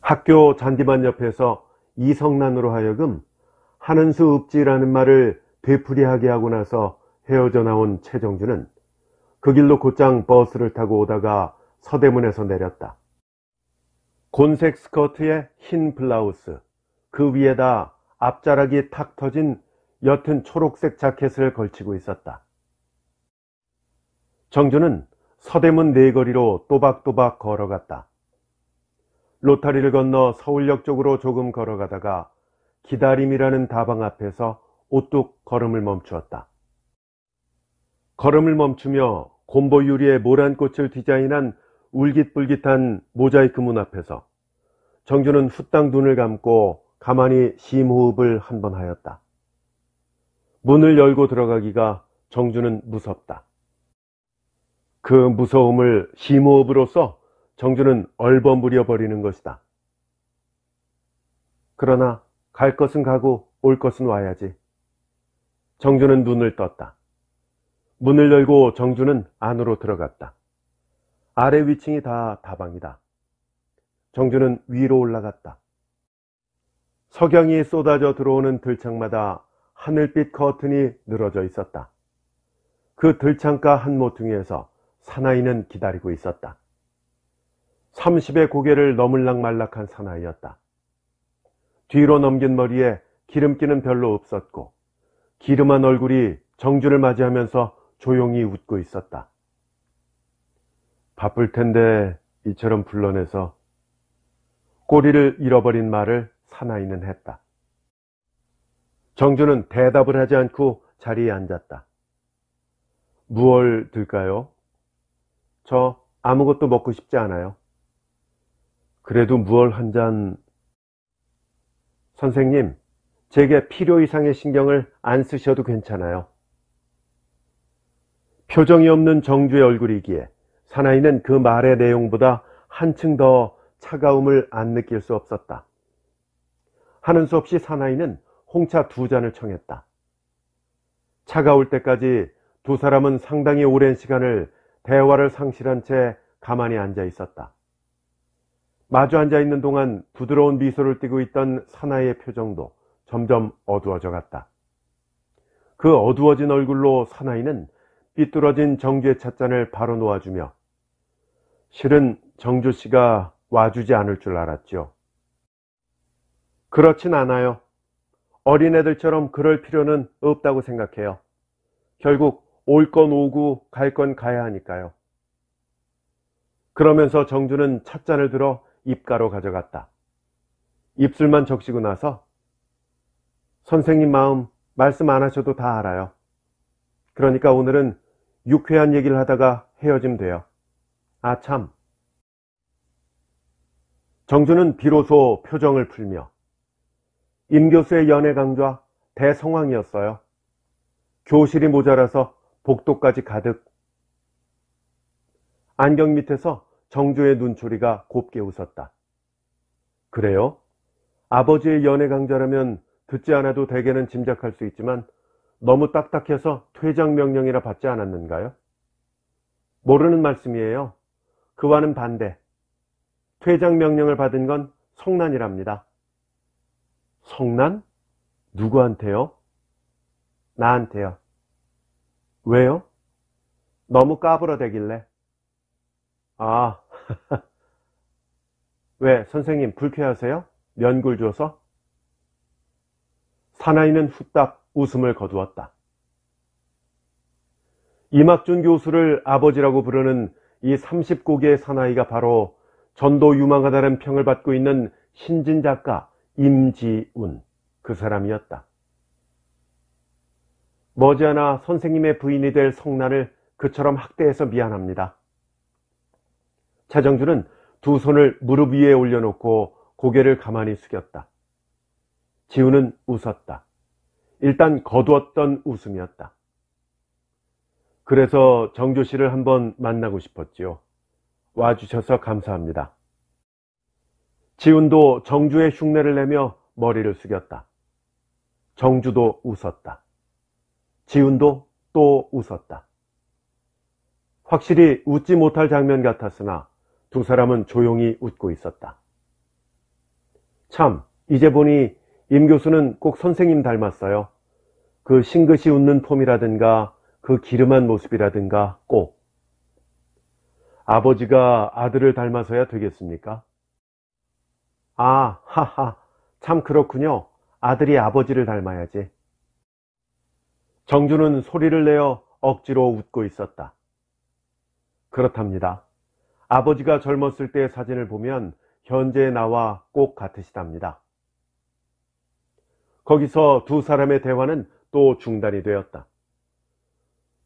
학교 잔디밭 옆에서 이성란으로 하여금 하는 수 없지라는 말을 되풀이하게 하고 나서 헤어져 나온 최정주는 그 길로 곧장 버스를 타고 오다가 서대문에서 내렸다. 곤색 스커트에 흰 블라우스, 그 위에다 앞자락이 탁 터진 옅은 초록색 자켓을 걸치고 있었다. 정주는 서대문 내거리로 또박또박 걸어갔다. 로타리를 건너 서울역 쪽으로 조금 걸어가다가 기다림이라는 다방 앞에서 우뚝 걸음을 멈추었다. 걸음을 멈추며 곰보 유리에 모란꽃을 디자인한 울깃불깃한 모자이크 문 앞에서 정주는 후딱 눈을 감고 가만히 심호흡을 한 번 하였다. 문을 열고 들어가기가 정주는 무섭다. 그 무서움을 심호흡으로써 정주는 얼버무려 버리는 것이다. 그러나 갈 것은 가고 올 것은 와야지. 정주는 눈을 떴다. 문을 열고 정주는 안으로 들어갔다. 아래 위층이 다 다방이다. 정주는 위로 올라갔다. 석양이 쏟아져 들어오는 들창마다 하늘빛 커튼이 늘어져 있었다. 그 들창가 한 모퉁이에서 사나이는 기다리고 있었다. 30의 고개를 너물락말락한 사나이였다. 뒤로 넘긴 머리에 기름기는 별로 없었고 기름한 얼굴이 정주를 맞이하면서 조용히 웃고 있었다. 바쁠 텐데 이처럼 불러내서. 꼬리를 잃어버린 말을 사나이는 했다. 정주는 대답을 하지 않고 자리에 앉았다. 무얼 들까요? 저 아무것도 먹고 싶지 않아요. 그래도 무얼 한 잔... 선생님, 제게 필요 이상의 신경을 안 쓰셔도 괜찮아요. 표정이 없는 정주의 얼굴이기에 사나이는 그 말의 내용보다 한층 더 차가움을 안 느낄 수 없었다. 하는 수 없이 사나이는 홍차 2잔을 청했다. 차가울 때까지 두 사람은 상당히 오랜 시간을 대화를 상실한 채 가만히 앉아 있었다. 마주 앉아 있는 동안 부드러운 미소를 띠고 있던 사나이의 표정도 점점 어두워져 갔다. 그 어두워진 얼굴로 사나이는 삐뚤어진 정주의 찻잔을 바로 놓아주며 실은 정주 씨가 와주지 않을 줄 알았죠. 그렇진 않아요. 어린애들처럼 그럴 필요는 없다고 생각해요. 결국 올 건 오고 갈 건 가야 하니까요. 그러면서 정주는 찻잔을 들어 입가로 가져갔다. 입술만 적시고 나서 선생님 마음 말씀 안 하셔도 다 알아요. 그러니까 오늘은 유쾌한 얘기를 하다가 헤어지면 돼요. 아 참. 정주는 비로소 표정을 풀며 임 교수의 연애 강좌 대성황이었어요. 교실이 모자라서 복도까지 가득. 안경 밑에서 정주의 눈초리가 곱게 웃었다. 그래요? 아버지의 연애 강좌라면 듣지 않아도 대개는 짐작할 수 있지만 너무 딱딱해서 퇴장 명령이라 받지 않았는가요? 모르는 말씀이에요. 그와는 반대. 퇴장 명령을 받은 건 성난이랍니다. 성난? 누구한테요? 나한테요. 왜요? 너무 까불어대길래. 아, 왜 선생님 불쾌하세요? 면굴 줘서? 사나이는 후딱 웃음을 거두었다. 이막준 교수를 아버지라고 부르는 이 30고개의 사나이가 바로 전도 유망하다는 평을 받고 있는 신진 작가 임지운, 그 사람이었다. 머지않아 선생님의 부인이 될 성난을 그처럼 학대해서 미안합니다. 차정주는 두 손을 무릎 위에 올려놓고 고개를 가만히 숙였다. 지우는 웃었다. 일단 거두었던 웃음이었다. 그래서 정주 씨를 한번 만나고 싶었지요. 와주셔서 감사합니다. 지훈도 정주의 흉내를 내며 머리를 숙였다. 정주도 웃었다. 지훈도 또 웃었다. 확실히 웃지 못할 장면 같았으나 두 사람은 조용히 웃고 있었다. 참, 이제 보니 임 교수는 꼭 선생님 닮았어요. 그 싱긋이 웃는 폼이라든가 그 기름한 모습이라든가 꼭. 아버지가 아들을 닮아서야 되겠습니까? 아, 하하, 참 그렇군요. 아들이 아버지를 닮아야지. 정주는 소리를 내어 억지로 웃고 있었다. 그렇답니다. 아버지가 젊었을 때의 사진을 보면 현재의 나와 꼭 같으시답니다. 거기서 두 사람의 대화는 또 중단이 되었다.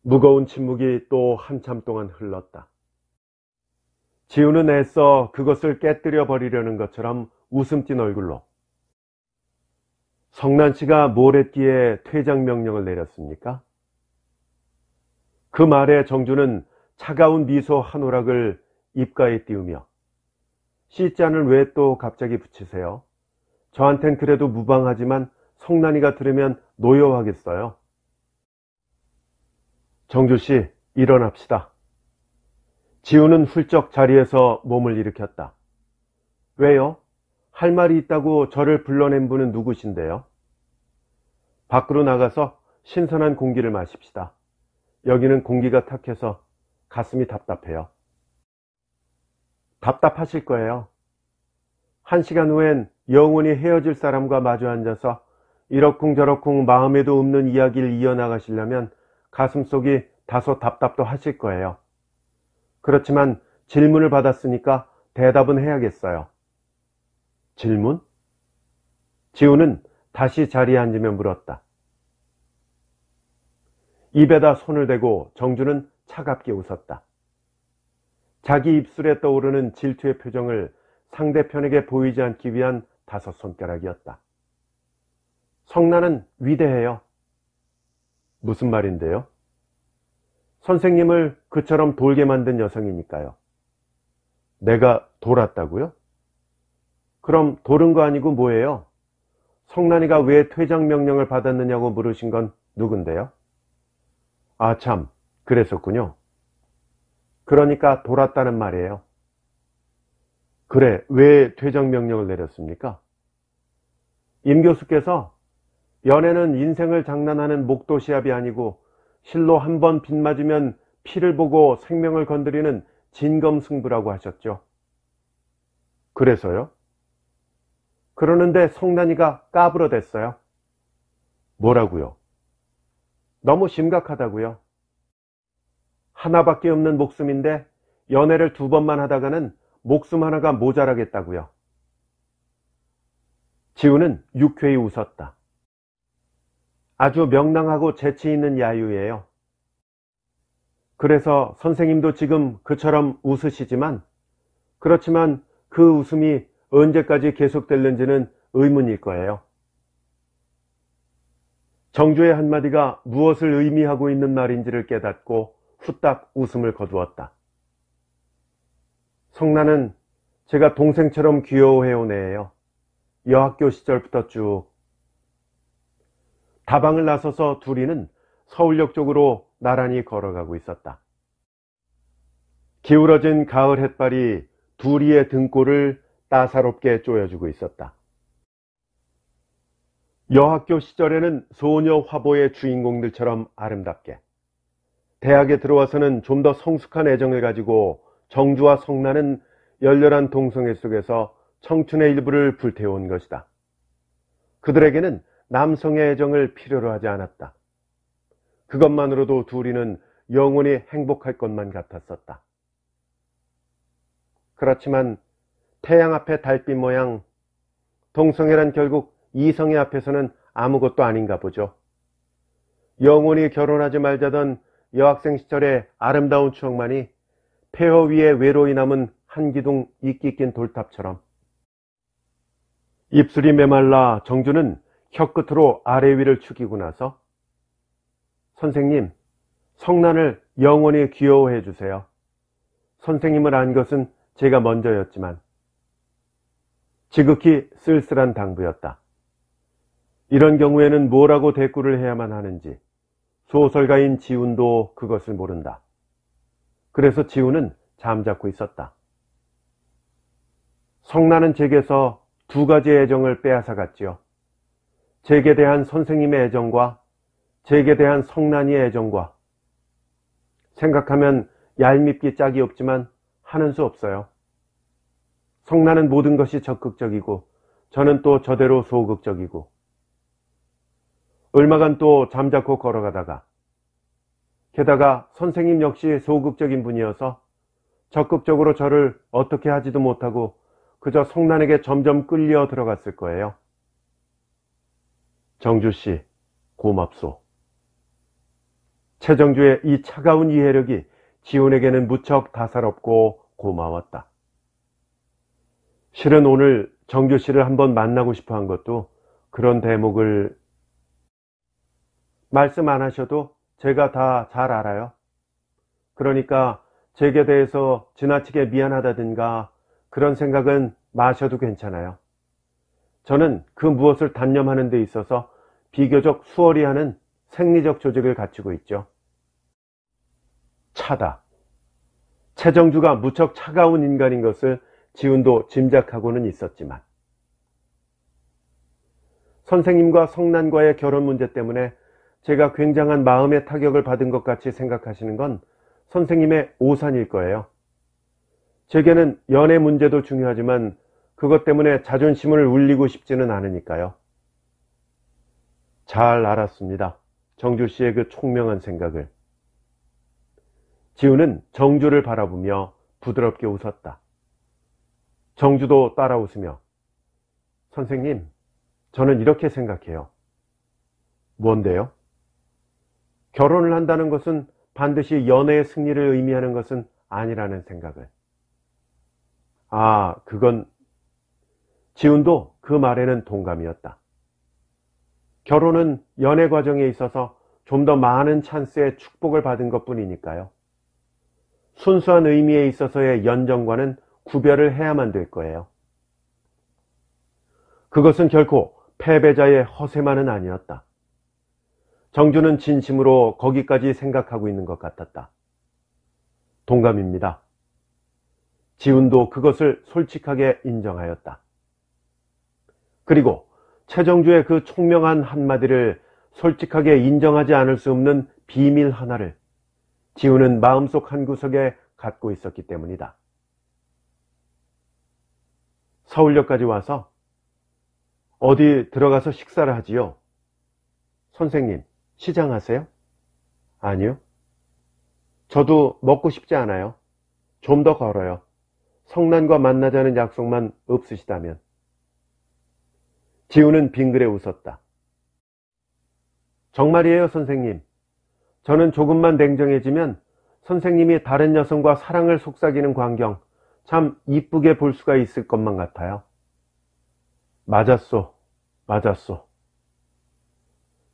무거운 침묵이 또 한참 동안 흘렀다. 지우는 애써 그것을 깨뜨려 버리려는 것처럼 웃음 띤 얼굴로 성난 씨가 뭘 했기에 퇴장 명령을 내렸습니까? 그 말에 정주는 차가운 미소 한 오락을 입가에 띄우며 C잔을 왜 또 갑자기 붙이세요? 저한텐 그래도 무방하지만 성난이가 들으면 노여워하겠어요. 정주씨, 일어납시다. 지우는 훌쩍 자리에서 몸을 일으켰다. 왜요? 할 말이 있다고 저를 불러낸 분은 누구신데요? 밖으로 나가서 신선한 공기를 마십시다. 여기는 공기가 탁해서 가슴이 답답해요. 답답하실 거예요. 1시간 후엔 영원히 헤어질 사람과 마주 앉아서 이러쿵저러쿵 마음에도 없는 이야기를 이어나가시려면 가슴속이 다소 답답도 하실 거예요. 그렇지만 질문을 받았으니까 대답은 해야겠어요. 질문? 지우는 다시 자리에 앉으며 물었다. 입에다 손을 대고 정주는 차갑게 웃었다. 자기 입술에 떠오르는 질투의 표정을 상대편에게 보이지 않기 위한 5손가락이었다. 성난은 위대해요. 무슨 말인데요? 선생님을 그처럼 돌게 만든 여성이니까요. 내가 돌았다고요? 그럼 돌은 거 아니고 뭐예요? 성난이가 왜 퇴장 명령을 받았느냐고 물으신 건 누군데요? 아, 참, 그랬었군요. 그러니까 돌았다는 말이에요. 그래, 왜 퇴장 명령을 내렸습니까? 임 교수께서 연애는 인생을 장난하는 목도 시합이 아니고 실로 한 번 빗맞으면 피를 보고 생명을 건드리는 진검승부라고 하셨죠. 그래서요? 그러는데 성난이가 까불어댔어요. 뭐라고요? 너무 심각하다고요. 하나밖에 없는 목숨인데 연애를 2번만 하다가는 목숨 하나가 모자라겠다고요. 지우는 유쾌히 웃었다. 아주 명랑하고 재치 있는 야유예요. 그래서 선생님도 지금 그처럼 웃으시지만 그렇지만 그 웃음이 언제까지 계속될는지는 의문일 거예요. 정주의 한마디가 무엇을 의미하고 있는 말인지를 깨닫고 후딱 웃음을 거두었다. 성난은 제가 동생처럼 귀여워해온 애예요. 여학교 시절부터 쭉. 다방을 나서서 둘이는 서울역 쪽으로 나란히 걸어가고 있었다. 기울어진 가을 햇발이 둘이의 등골을 따사롭게 쪼여주고 있었다. 여학교 시절에는 소녀 화보의 주인공들처럼 아름답게, 대학에 들어와서는 좀 더 성숙한 애정을 가지고 정주와 성난은 열렬한 동성애 속에서 청춘의 일부를 불태워온 것이다. 그들에게는 남성의 애정을 필요로 하지 않았다. 그것만으로도 둘이는 영원히 행복할 것만 같았었다. 그렇지만 태양 앞에 달빛 모양, 동성애란 결국 이성의 앞에서는 아무것도 아닌가 보죠. 영원히 결혼하지 말자던 여학생 시절의 아름다운 추억만이 폐허 위에 외로이 남은 한 기둥 이끼 낀 돌탑처럼. 입술이 메말라 정주는 혀끝으로 아래 위를 축이고 나서 선생님, 성난을 영원히 귀여워해 주세요. 선생님을 안 것은 제가 먼저였지만. 지극히 쓸쓸한 당부였다. 이런 경우에는 뭐라고 대꾸를 해야만 하는지 소설가인 지훈도 그것을 모른다. 그래서 지훈은 잠자코 있었다. 성난은 제게서 두 가지의 애정을 빼앗아 갔지요. 제게 대한 선생님의 애정과 제게 대한 성난이의 애정과. 생각하면 얄밉기 짝이 없지만 하는 수 없어요. 성난은 모든 것이 적극적이고 저는 또 저대로 소극적이고. 얼마간 또 잠자코 걸어가다가 게다가 선생님 역시 소극적인 분이어서 적극적으로 저를 어떻게 하지도 못하고 그저 성난에게 점점 끌려 들어갔을 거예요. 정주씨, 고맙소. 최정주의 이 차가운 이해력이 지훈에게는 무척 다사롭고 고마웠다. 실은 오늘 정주씨를 한번 만나고 싶어 한 것도 그런 대목을 말씀 안 하셔도 제가 다 잘 알아요. 그러니까 제게 대해서 지나치게 미안하다든가 그런 생각은 마셔도 괜찮아요. 저는 그 무엇을 단념하는 데 있어서 비교적 수월히 하는 생리적 조직을 갖추고 있죠. 차다. 최정주가 무척 차가운 인간인 것을 지훈도 짐작하고는 있었지만 선생님과 성난과의 결혼 문제 때문에 제가 굉장한 마음의 타격을 받은 것 같이 생각하시는 건 선생님의 오산일 거예요. 제게는 연애 문제도 중요하지만 그것 때문에 자존심을 울리고 싶지는 않으니까요. 잘 알았습니다. 정주 씨의 그 총명한 생각을. 지훈은 정주를 바라보며 부드럽게 웃었다. 정주도 따라 웃으며 선생님, 저는 이렇게 생각해요. 뭔데요? 결혼을 한다는 것은 반드시 연애의 승리를 의미하는 것은 아니라는 생각을. 아, 그건 지훈도 그 말에는 동감이었다. 결혼은 연애 과정에 있어서 좀 더 많은 찬스의 축복을 받은 것뿐이니까요. 순수한 의미에 있어서의 연정과는 구별을 해야만 될 거예요. 그것은 결코 패배자의 허세만은 아니었다. 정주는 진심으로 거기까지 생각하고 있는 것 같았다. 동감입니다. 지훈도 그것을 솔직하게 인정하였다. 그리고 최정주의 그 총명한 한마디를 솔직하게 인정하지 않을 수 없는 비밀 하나를 지훈은 마음속 한구석에 갖고 있었기 때문이다. 서울역까지 와서 어디 들어가서 식사를 하지요? 선생님, 시장 하세요? 아니요. 저도 먹고 싶지 않아요. 좀 더 걸어요. 성난과 만나자는 약속만 없으시다면. 지훈은 빙그레 웃었다. 정말이에요, 선생님. 저는 조금만 냉정해지면 선생님이 다른 여성과 사랑을 속삭이는 광경 참 이쁘게 볼 수가 있을 것만 같아요. 맞았소. 맞았소.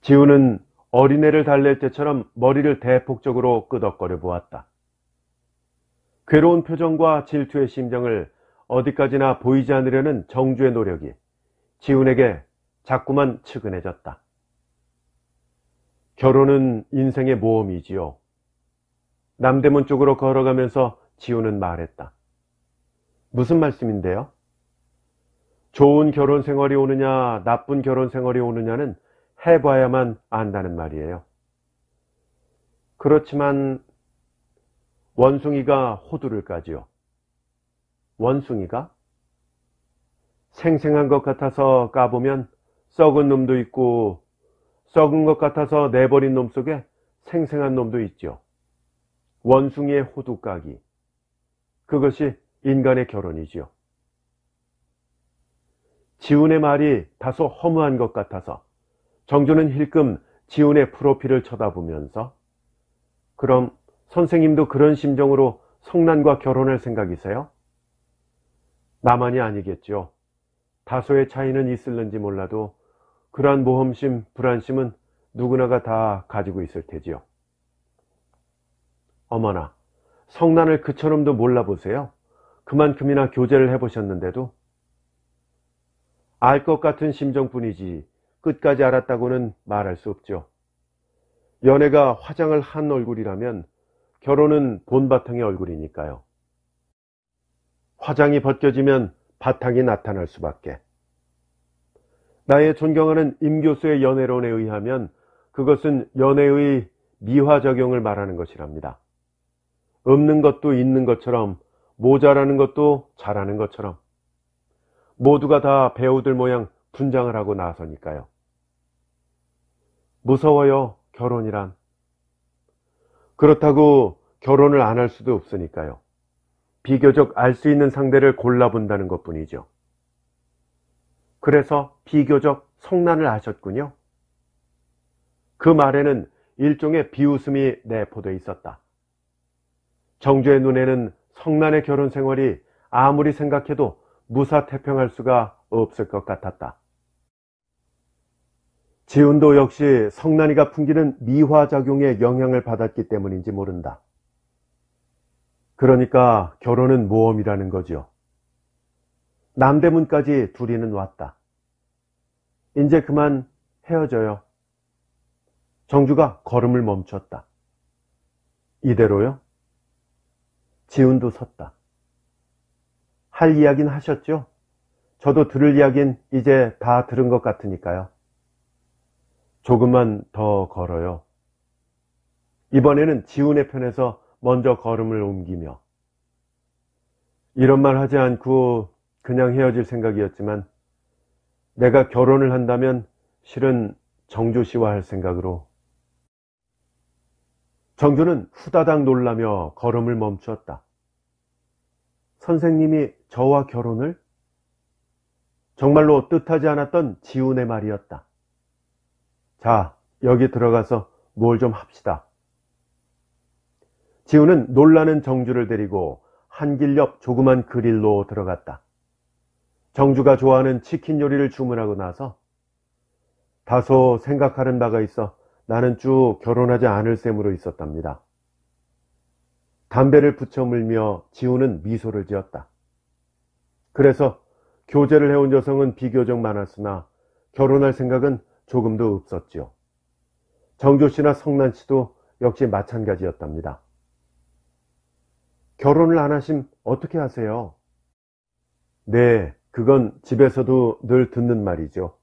지훈은 어린애를 달랠 때처럼 머리를 대폭적으로 끄덕거려 보았다. 괴로운 표정과 질투의 심정을 어디까지나 보이지 않으려는 정주의 노력이 지훈에게 자꾸만 측은해졌다. 결혼은 인생의 모험이지요. 남대문 쪽으로 걸어가면서 지훈은 말했다. 무슨 말씀인데요? 좋은 결혼 생활이 오느냐 나쁜 결혼 생활이 오느냐는 해봐야만 안다는 말이에요. 그렇지만 원숭이가 호두를 까지요. 원숭이가? 생생한 것 같아서 까보면 썩은 놈도 있고 썩은 것 같아서 내버린 놈 속에 생생한 놈도 있죠. 원숭이의 호두 까기. 그것이 인간의 결혼이지요. 지훈의 말이 다소 허무한 것 같아서 정주는 힐끔 지훈의 프로필을 쳐다보면서 그럼 선생님도 그런 심정으로 성난과 결혼할 생각이세요? 나만이 아니겠죠. 다소의 차이는 있을는지 몰라도 그러한 모험심, 불안심은 누구나가 다 가지고 있을 테지요. 어머나, 성난을 그처럼도 몰라보세요. 그만큼이나 교제를 해보셨는데도. 알 것 같은 심정뿐이지 끝까지 알았다고는 말할 수 없죠. 연애가 화장을 한 얼굴이라면 결혼은 본바탕의 얼굴이니까요. 화장이 벗겨지면 바탕이 나타날 수밖에. 나의 존경하는 임 교수의 연애론에 의하면 그것은 연애의 미화작용을 말하는 것이랍니다. 없는 것도 있는 것처럼, 모자라는 것도 잘하는 것처럼 모두가 다 배우들 모양 분장을 하고 나서니까요. 무서워요, 결혼이란. 그렇다고 결혼을 안 할 수도 없으니까요. 비교적 알 수 있는 상대를 골라본다는 것뿐이죠. 그래서 비교적 성난을 하셨군요. 그 말에는 일종의 비웃음이 내포되어 있었다. 정주의 눈에는 성난의 결혼 생활이 아무리 생각해도 무사태평할 수가 없을 것 같았다. 지훈도 역시 성난이가 풍기는 미화작용의 영향을 받았기 때문인지 모른다. 그러니까 결혼은 모험이라는 거죠. 남대문까지 둘이는 왔다. 이제 그만 헤어져요. 정주가 걸음을 멈췄다. 이대로요? 지훈도 섰다. 할 이야기는 하셨죠? 저도 들을 이야기는 이제 다 들은 것 같으니까요. 조금만 더 걸어요. 이번에는 지훈의 편에서 먼저 걸음을 옮기며, 이런 말 하지 않고 그냥 헤어질 생각이었지만 내가 결혼을 한다면 실은 정주 씨와 할 생각으로. 정주는 후다닥 놀라며 걸음을 멈추었다. 선생님이 저와 결혼을? 정말로 뜻하지 않았던 지훈의 말이었다. 자, 여기 들어가서 뭘 좀 합시다. 지훈은 놀라는 정주를 데리고 한 길 옆 조그만 그릴로 들어갔다. 정주가 좋아하는 치킨 요리를 주문하고 나서 다소 생각하는 바가 있어 나는 쭉 결혼하지 않을 셈으로 있었답니다. 담배를 붙여 물며 지훈은 미소를 지었다. 그래서 교제를 해온 여성은 비교적 많았으나 결혼할 생각은 조금도 없었지요. 정조 씨나 성난 씨도 역시 마찬가지였답니다. 결혼을 안 하심 어떻게 하세요? 네, 그건 집에서도 늘 듣는 말이죠.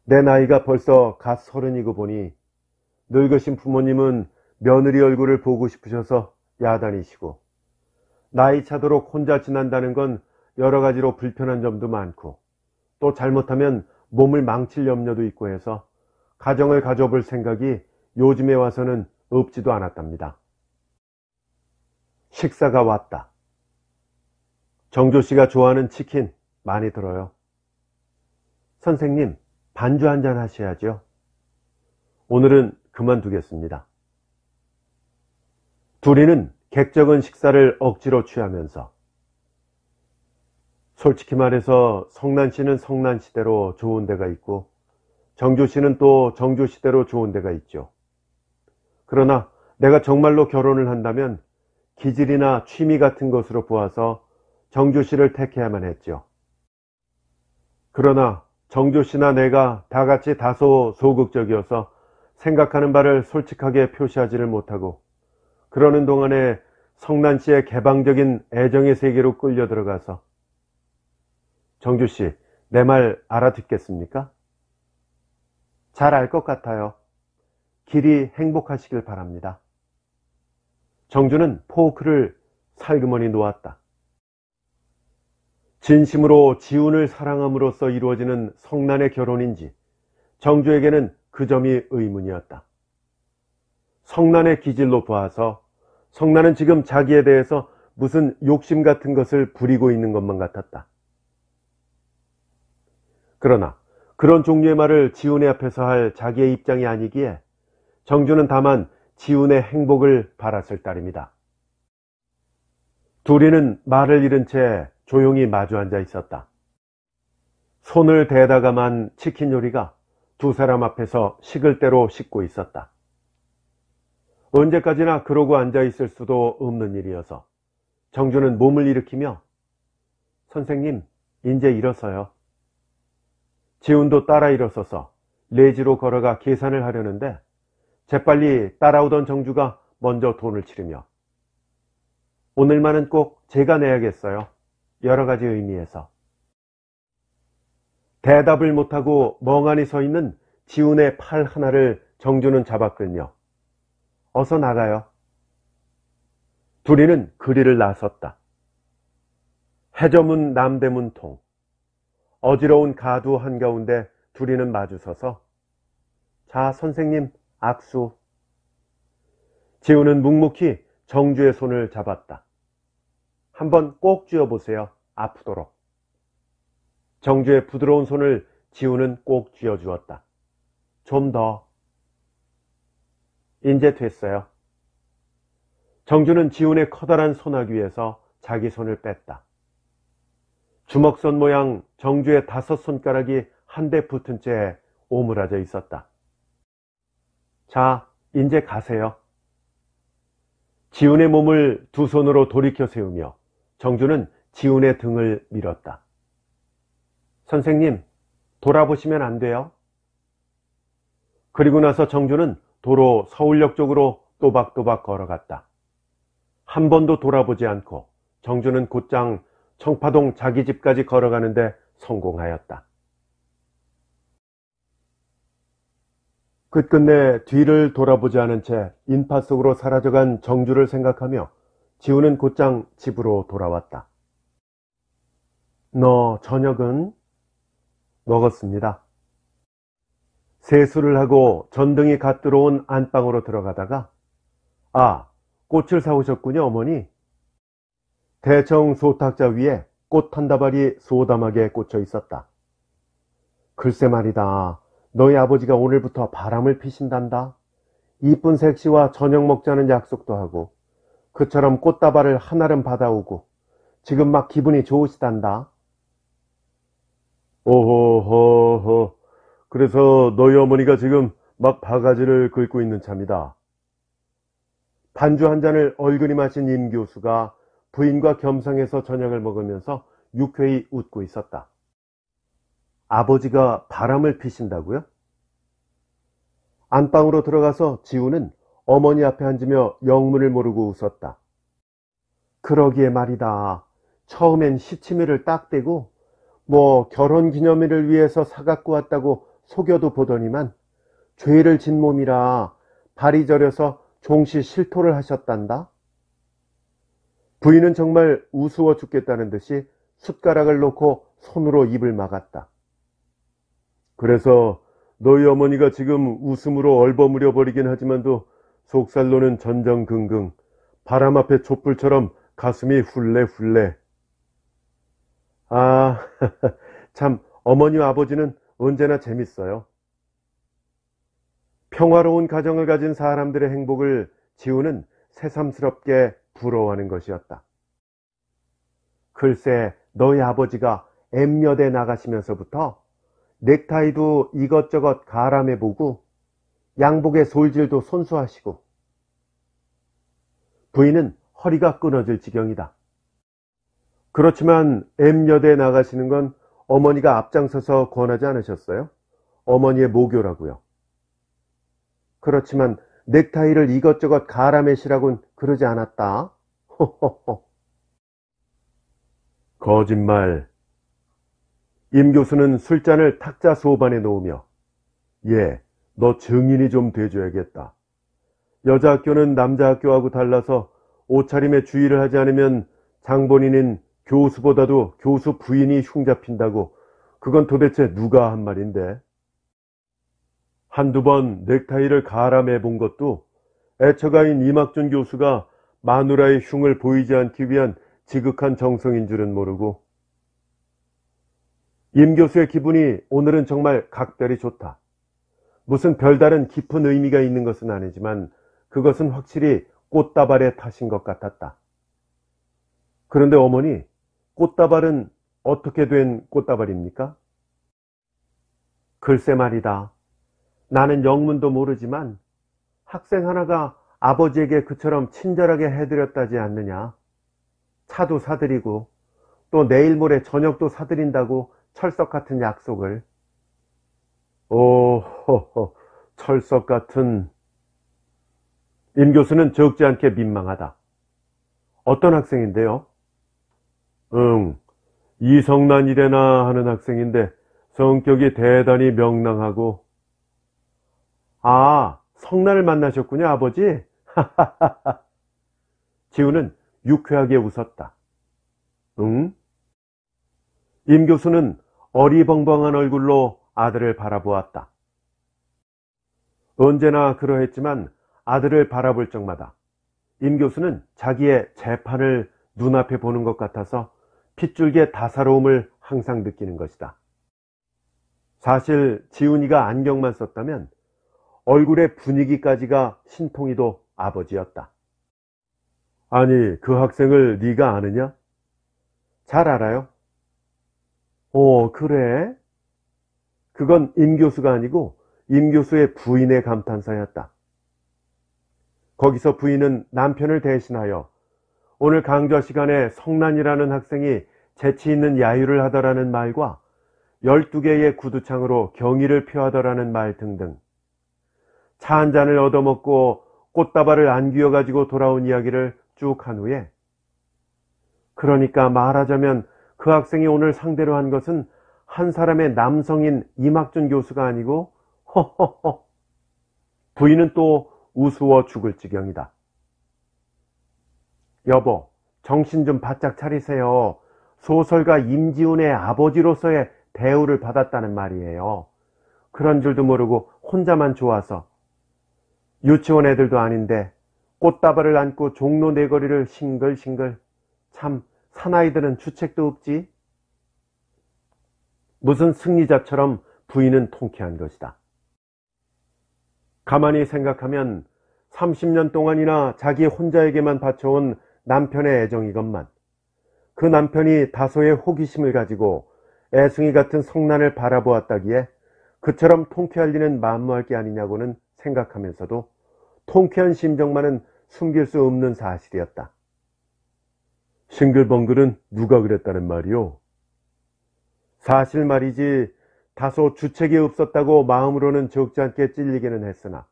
내 나이가 벌써 갓 30이고 보니 늙으신 부모님은 며느리 얼굴을 보고 싶으셔서 야단이시고, 나이 차도록 혼자 지낸다는 건 여러 가지로 불편한 점도 많고, 또 잘못하면 몸을 망칠 염려도 있고 해서 가정을 가져볼 생각이 요즘에 와서는 없지도 않았답니다. 식사가 왔다. 정조 씨가 좋아하는 치킨 많이 들어요. 선생님, 반주 한잔 하셔야죠. 오늘은 그만두겠습니다. 둘이는 객적은 식사를 억지로 취하면서, 솔직히 말해서 성난 씨는 성난 씨대로 좋은 데가 있고 정조 씨는 또 정조 씨대로 좋은 데가 있죠. 그러나 내가 정말로 결혼을 한다면 기질이나 취미 같은 것으로 보아서 정조 씨를 택해야만 했죠. 그러나 정조 씨나 내가 다 같이 다소 소극적이어서 생각하는 바를 솔직하게 표시하지를 못하고, 그러는 동안에 성난 씨의 개방적인 애정의 세계로 끌려 들어가서, 정주 씨, 내 말 알아듣겠습니까? 잘 알 것 같아요. 길이 행복하시길 바랍니다. 정주는 포크를 살그머니 놓았다. 진심으로 지훈을 사랑함으로써 이루어지는 성난의 결혼인지 정주에게는 그 점이 의문이었다. 성난의 기질로 보아서 성난은 지금 자기에 대해서 무슨 욕심 같은 것을 부리고 있는 것만 같았다. 그러나 그런 종류의 말을 지훈의 앞에서 할 자기의 입장이 아니기에 정주는 다만 지훈의 행복을 바랐을 따름이다. 둘이는 말을 잃은 채 조용히 마주 앉아 있었다. 손을 대다가만 치킨 요리가 두 사람 앞에서 식을 대로 식고 있었다. 언제까지나 그러고 앉아 있을 수도 없는 일이어서 정주는 몸을 일으키며, 선생님, 이제 일어서요. 지훈도 따라 일어서서 레지로 걸어가 계산을 하려는데 재빨리 따라오던 정주가 먼저 돈을 치르며, 오늘만은 꼭 제가 내야겠어요. 여러 가지 의미에서. 대답을 못하고 멍하니 서 있는 지훈의 팔 하나를 정주는 잡았거든요. 어서 나가요. 둘이는 그리를 나섰다. 해저문 남대문 통. 어지러운 가두 한가운데 둘이는 마주서서 자, 선생님, 악수. 지훈은 묵묵히 정주의 손을 잡았다. 한번 꼭 쥐어보세요. 아프도록. 정주의 부드러운 손을 지훈은 꼭 쥐어주었다. 좀 더. 이제 됐어요. 정주는 지훈의 커다란 손아귀에서 자기 손을 뺐다. 주먹선 모양 정주의 5손가락이 한데 붙은 채 오므라져 있었다. 자, 이제 가세요. 지훈의 몸을 두 손으로 돌이켜 세우며 정주는 지훈의 등을 밀었다. 선생님, 돌아보시면 안 돼요. 그리고 나서 정주는 도로 서울역 쪽으로 또박또박 걸어갔다. 한 번도 돌아보지 않고 정주는 곧장 청파동 자기 집까지 걸어가는데 성공하였다. 끝끝내 뒤를 돌아보지 않은 채 인파 속으로 사라져간 정주를 생각하며 지훈은 곧장 집으로 돌아왔다. 너 저녁은? 먹었습니다. 세수를 하고 전등이 갓 들어온 안방으로 들어가다가 아, 꽃을 사오셨군요, 어머니. 대청 소탁자 위에 꽃 한 다발이 소담하게 꽂혀 있었다. 글쎄 말이다. 너희 아버지가 오늘부터 바람을 피신단다. 이쁜 색시와 저녁 먹자는 약속도 하고 그처럼 꽃다발을 하나름 받아오고 지금 막 기분이 좋으시단다. 오호호호. 그래서 너희 어머니가 지금 막 바가지를 긁고 있는 참이다. 반주 한 잔을 얼그니 마신 임 교수가 부인과 겸상해서 저녁을 먹으면서 유쾌히 웃고 있었다. 아버지가 바람을 피신다고요? 안방으로 들어가서 지훈은 어머니 앞에 앉으며 영문을 모르고 웃었다. 그러기에 말이다. 처음엔 시치미를 딱 떼고 뭐 결혼기념일을 위해서 사갖고 왔다고 속여도 보더니만 죄를 진 몸이라 발이 저려서 종시 실토를 하셨단다. 부인은 정말 우스워 죽겠다는 듯이 숟가락을 놓고 손으로 입을 막았다. 그래서 너희 어머니가 지금 웃음으로 얼버무려 버리긴 하지만도 속살로는 전전긍긍 바람 앞에 촛불처럼 가슴이 훌레훌레. 아, 참 어머니와 아버지는 언제나 재밌어요. 평화로운 가정을 가진 사람들의 행복을 지훈은 새삼스럽게 부러워하는 것이었다. 글쎄 너희 아버지가 M여대 나가시면서부터 넥타이도 이것저것 가람해보고 양복의 솔질도 손수하시고 부인은 허리가 끊어질 지경이다. 그렇지만 M여대 나가시는 건 어머니가 앞장서서 권하지 않으셨어요? 어머니의 모교라고요. 그렇지만 넥타이를 이것저것 가라매시라고는 그러지 않았다. 호호호. 거짓말. 임 교수는 술잔을 탁자 소반에 놓으며 예, 너 증인이 좀 돼줘야겠다. 여자 학교는 남자 학교하고 달라서 옷차림에 주의를 하지 않으면 장본인인 교수보다도 교수 부인이 흉잡힌다고. 그건 도대체 누가 한 말인데? 한두 번 넥타이를 가람해 본 것도 애처가인 이막준 교수가 마누라의 흉을 보이지 않기 위한 지극한 정성인 줄은 모르고. 임 교수의 기분이 오늘은 정말 각별히 좋다. 무슨 별다른 깊은 의미가 있는 것은 아니지만 그것은 확실히 꽃다발의 탓인 것 같았다. 그런데 어머니, 꽃다발은 어떻게 된 꽃다발입니까? 글쎄 말이다. 나는 영문도 모르지만 학생 하나가 아버지에게 그처럼 친절하게 해드렸다지 않느냐. 차도 사드리고 또 내일 모레 저녁도 사드린다고 철석 같은 약속을. 오호호, 철석 같은. 임 교수는 적지 않게 민망하다. 어떤 학생인데요? 이성란이래나 하는 학생인데 성격이 대단히 명랑하고. 아, 성난을 만나셨군요, 아버지. 지우는 유쾌하게 웃었다. 응? 임 교수는 어리벙벙한 얼굴로 아들을 바라보았다. 언제나 그러했지만 아들을 바라볼 적마다 임 교수는 자기의 재판을 눈앞에 보는 것 같아서 핏줄기의 다사로움을 항상 느끼는 것이다. 사실 지훈이가 안경만 썼다면 얼굴의 분위기까지가 신통이도 아버지였다. 아니, 그 학생을 네가 아느냐? 잘 알아요. 그래? 그건 임 교수가 아니고 임 교수의 부인의 감탄사였다. 거기서 부인은 남편을 대신하여 오늘 강좌 시간에 성난이라는 학생이 재치 있는 야유를 하더라는 말과 12개의 구두창으로 경의를 표하더라는 말 등등 차 한 잔을 얻어먹고 꽃다발을 안기어가지고 돌아온 이야기를 쭉 한 후에, 그러니까 말하자면 그 학생이 오늘 상대로 한 것은 한 사람의 남성인 이막준 교수가 아니고 허허허. 부인은 또 우스워 죽을 지경이다. 여보, 정신 좀 바짝 차리세요. 소설가 임지훈의 아버지로서의 대우를 받았다는 말이에요. 그런 줄도 모르고 혼자만 좋아서. 유치원 애들도 아닌데 꽃다발을 안고 종로 내거리를 싱글싱글. 참 사나이들은 주책도 없지. 무슨 승리자처럼 부인은 통쾌한 것이다. 가만히 생각하면 30년 동안이나 자기 혼자에게만 바쳐온 남편의 애정이건만 그 남편이 다소의 호기심을 가지고 애승이 같은 성난을 바라보았다기에 그처럼 통쾌할 리는 만무할 게 아니냐고는 생각하면서도 통쾌한 심정만은 숨길 수 없는 사실이었다. 싱글벙글은 누가 그랬다는 말이오? 사실 말이지 다소 주책이 없었다고 마음으로는 적지 않게 찔리기는 했으나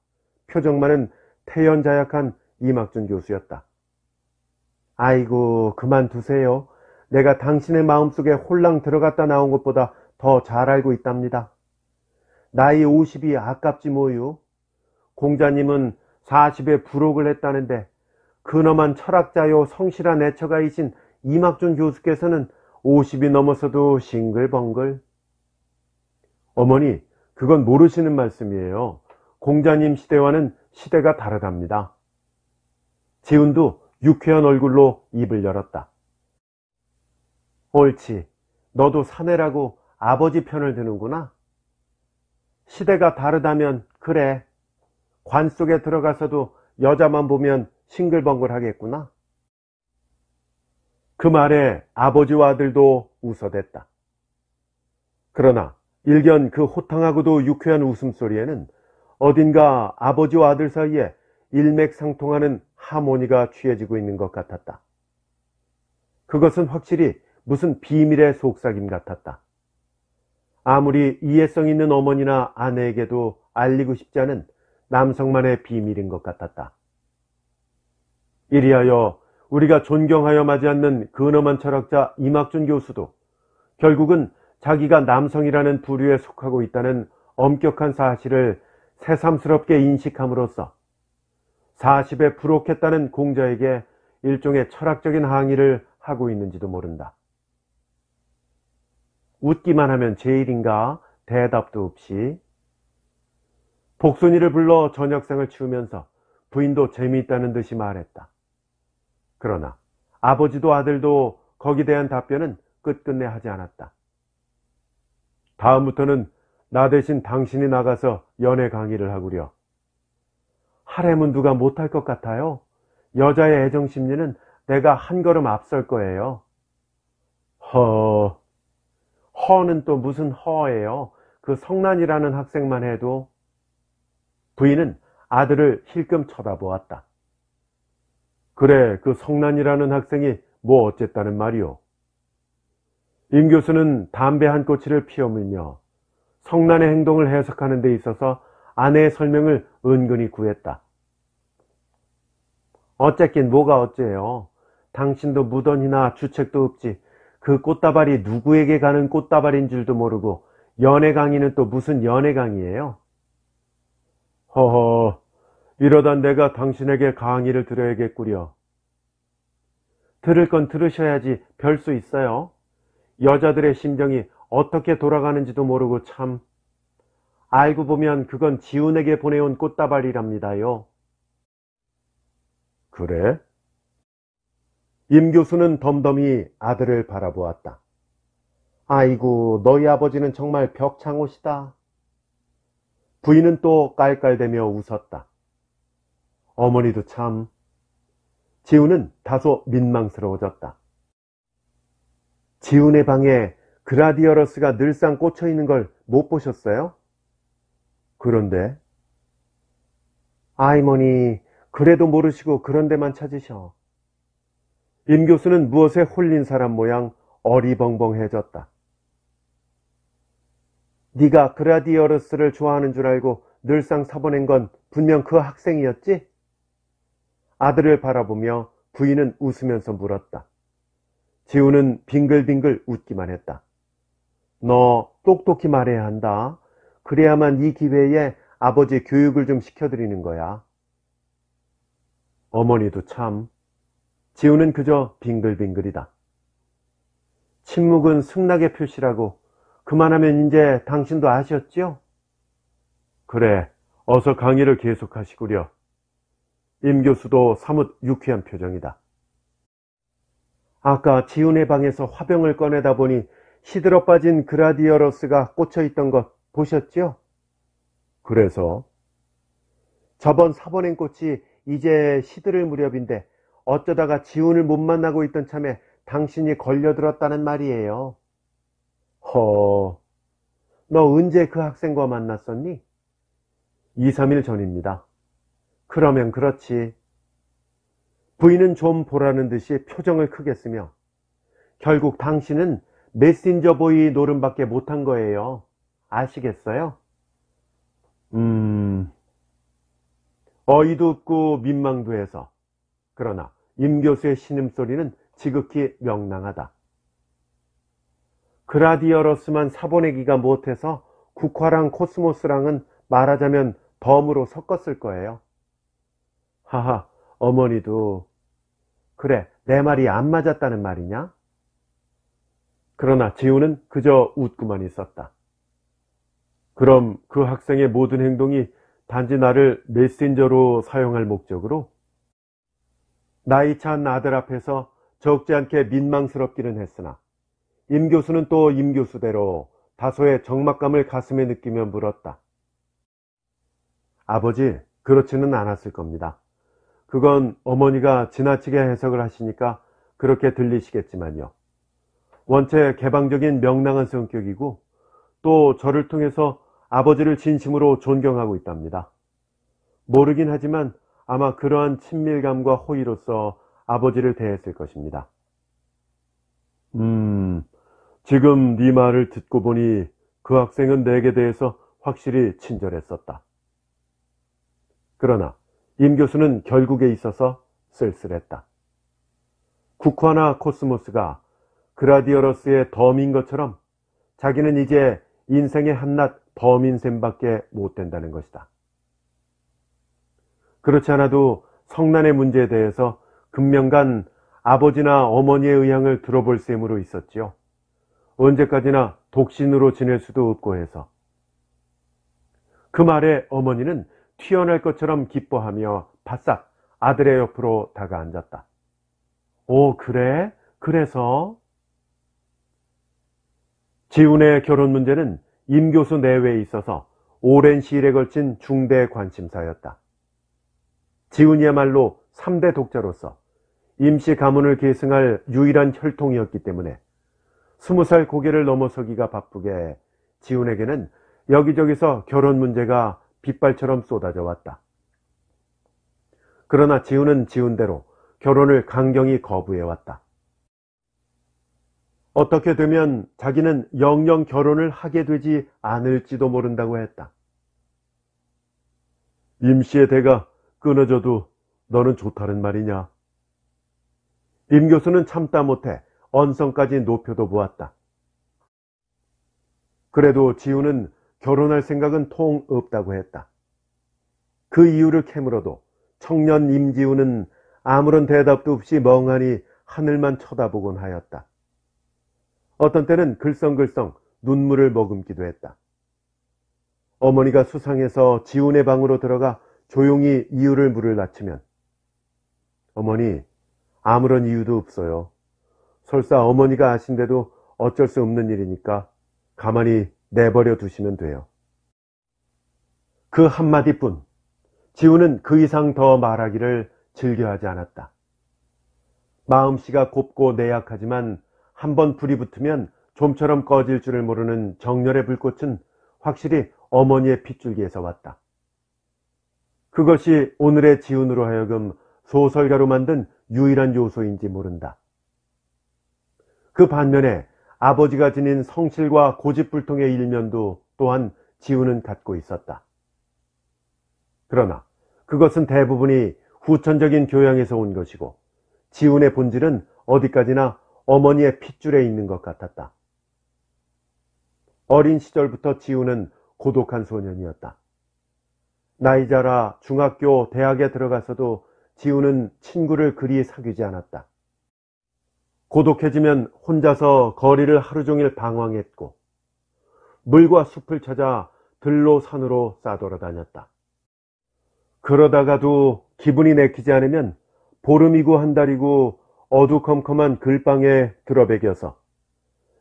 표정만은 태연자약한 이막준 교수였다. 아이고, 그만두세요. 내가 당신의 마음속에 홀랑 들어갔다 나온 것보다 더 잘 알고 있답니다. 나이 50이 아깝지 뭐유. 공자님은 40에 불혹을 했다는데 근엄한 철학자요 성실한 애처가이신 이막준 교수께서는 50이 넘어서도 싱글벙글. 어머니, 그건 모르시는 말씀이에요. 공자님 시대와는 시대가 다르답니다. 지훈도 유쾌한 얼굴로 입을 열었다. 옳지. 너도 사내라고 아버지 편을 드는구나. 시대가 다르다면 그래. 관 속에 들어가서도 여자만 보면 싱글벙글 하겠구나. 그 말에 아버지와 아들도 웃어댔다. 그러나 일견 그 호탕하고도 유쾌한 웃음소리에는 어딘가 아버지와 아들 사이에 일맥상통하는 하모니가 취해지고 있는 것 같았다. 그것은 확실히 무슨 비밀의 속삭임 같았다. 아무리 이해성 있는 어머니나 아내에게도 알리고 싶지 않은 남성만의 비밀인 것 같았다. 이리하여 우리가 존경하여 마지 않는 근엄한 철학자 이막준 교수도 결국은 자기가 남성이라는 부류에 속하고 있다는 엄격한 사실을 새삼스럽게 인식함으로써 40에 불혹했다는 공자에게 일종의 철학적인 항의를 하고 있는지도 모른다. 웃기만 하면 제일인가? 대답도 없이. 복순이를 불러 저녁상을 치우면서 부인도 재미있다는 듯이 말했다. 그러나 아버지도 아들도 거기에 대한 답변은 끝끝내 하지 않았다. 다음부터는 나 대신 당신이 나가서 연애 강의를 하구려. 하렘은 누가 못할 것 같아요? 여자의 애정심리는 내가 한 걸음 앞설 거예요. 허는 또 무슨 허예요? 그 성난이라는 학생만 해도. 부인은 아들을 힐끔 쳐다보았다. 그래, 그 성난이라는 학생이 뭐 어쨌다는 말이오? 임 교수는 담배 한 꼬치를 피워물며 성난의 행동을 해석하는 데 있어서 아내의 설명을 은근히 구했다. 어쨌긴 뭐가 어째요? 당신도 무던히나 주책도 없지. 그 꽃다발이 누구에게 가는 꽃다발인 줄도 모르고 연애 강의는 또 무슨 연애 강의예요? 허허, 이러다 내가 당신에게 강의를 들어야겠구려. 들을 건 들으셔야지 별 수 있어요. 여자들의 심정이 어떻게 돌아가는지도 모르고 참. 알고 보면 그건 지훈에게 보내온 꽃다발이랍니다요. 그래? 임 교수는 덤덤히 아들을 바라보았다. 아이고, 너희 아버지는 정말 벽창옷이다. 부인은 또 깔깔대며 웃었다. 어머니도 참. 지훈은 다소 민망스러워졌다. 지훈의 방에 그라디어러스가 늘상 꽂혀 있는 걸 못 보셨어요? 그런데? 아이머니, 그래도 모르시고 그런 데만 찾으셔. 임 교수는 무엇에 홀린 사람 모양 어리벙벙해졌다. 네가 그라디어러스를 좋아하는 줄 알고 늘상 사보낸 건 분명 그 학생이었지? 아들을 바라보며 부인은 웃으면서 물었다. 지훈은 빙글빙글 웃기만 했다. 너 똑똑히 말해야 한다. 그래야만 이 기회에 아버지 교육을 좀 시켜드리는 거야. 어머니도 참. 지훈은 그저 빙글빙글이다. 침묵은 승낙의 표시라고. 그만하면 이제 당신도 아셨죠? 그래, 어서 강의를 계속하시구려. 임 교수도 사뭇 유쾌한 표정이다. 아까 지훈의 방에서 화병을 꺼내다 보니 시들어 빠진 그라디어러스가 꽂혀 있던 것 보셨죠? 그래서? 저번 사본행 꽃이 이제 시들을 무렵인데 어쩌다가 지훈을 못 만나고 있던 참에 당신이 걸려들었다는 말이에요. 너 언제 그 학생과 만났었니? 2, 3일 전입니다. 그러면 그렇지. 부인은 좀 보라는 듯이 표정을 크게 쓰며 결국 당신은 메신저 보이 노름밖에 못한 거예요. 아시겠어요? 어이도 없고 민망도 해서. 그러나 임 교수의 신음소리는 지극히 명랑하다. 그라디어러스만 사보내기가 못해서 국화랑 코스모스랑은 말하자면 덤으로 섞었을 거예요. 하하, 어머니도. 그래, 내 말이 안 맞았다는 말이냐? 그러나 지훈은 그저 웃고만 있었다. 그럼 그 학생의 모든 행동이 단지 나를 메신저로 사용할 목적으로? 나이 찬 아들 앞에서 적지 않게 민망스럽기는 했으나 임 교수는 또 임 교수대로 다소의 적막감을 가슴에 느끼며 물었다. 아버지, 그렇지는 않았을 겁니다. 그건 어머니가 지나치게 해석을 하시니까 그렇게 들리시겠지만요. 원체 개방적인 명랑한 성격이고 또 저를 통해서 아버지를 진심으로 존경하고 있답니다. 모르긴 하지만 아마 그러한 친밀감과 호의로서 아버지를 대했을 것입니다. 지금 네 말을 듣고 보니 그 학생은 내게 대해서 확실히 친절했었다. 그러나 임 교수는 결국에 있어서 쓸쓸했다. 국화나 코스모스가 그라디어러스의 덤인 것처럼 자기는 이제 인생의 한낱 덤인 셈밖에 못 된다는 것이다. 그렇지 않아도 성난의 문제에 대해서 금명간 아버지나 어머니의 의향을 들어볼 셈으로 있었지요. 언제까지나 독신으로 지낼 수도 없고 해서. 그 말에 어머니는 튀어날 것처럼 기뻐하며 바싹 아들의 옆으로 다가앉았다. 오, 그래? 그래서? 지훈의 결혼 문제는 임 교수 내외에 있어서 오랜 시일에 걸친 중대 관심사였다. 지훈이야말로 3대 독자로서 임씨 가문을 계승할 유일한 혈통이었기 때문에 20살 고개를 넘어서기가 바쁘게 지훈에게는 여기저기서 결혼 문제가 빗발처럼 쏟아져 왔다. 그러나 지훈은 지훈대로 결혼을 강경히 거부해왔다. 어떻게 되면 자기는 영영 결혼을 하게 되지 않을지도 모른다고 했다. 임씨의 대가 끊어져도 너는 좋다는 말이냐? 임 교수는 참다 못해 언성까지 높여도 보았다. 그래도 지우는 결혼할 생각은 통 없다고 했다. 그 이유를 캐물어도 청년 임지우는 아무런 대답도 없이 멍하니 하늘만 쳐다보곤 하였다. 어떤 때는 글썽글썽 눈물을 머금기도 했다. 어머니가 수상해서 지훈의 방으로 들어가 조용히 이유를 물을 낮추면, 어머니, 아무런 이유도 없어요. 설사 어머니가 아신데도 어쩔 수 없는 일이니까 가만히 내버려 두시면 돼요. 그 한마디뿐 지훈은 그 이상 더 말하기를 즐겨하지 않았다. 마음씨가 곱고 내약하지만 한번 불이 붙으면 좀처럼 꺼질 줄을 모르는 정열의 불꽃은 확실히 어머니의 핏줄기에서 왔다. 그것이 오늘의 지훈으로 하여금 소설가로 만든 유일한 요소인지 모른다. 그 반면에 아버지가 지닌 성실과 고집불통의 일면도 또한 지훈은 갖고 있었다. 그러나 그것은 대부분이 후천적인 교양에서 온 것이고 지훈의 본질은 어디까지나 어머니의 핏줄에 있는 것 같았다. 어린 시절부터 지훈은 고독한 소년이었다. 나이 자라 중학교, 대학에 들어가서도 지훈은 친구를 그리 사귀지 않았다. 고독해지면 혼자서 거리를 하루 종일 방황했고 물과 숲을 찾아 들로 산으로 싸돌아다녔다. 그러다가도 기분이 내키지 않으면 보름이고 한 달이고 어두컴컴한 글방에 들어배겨서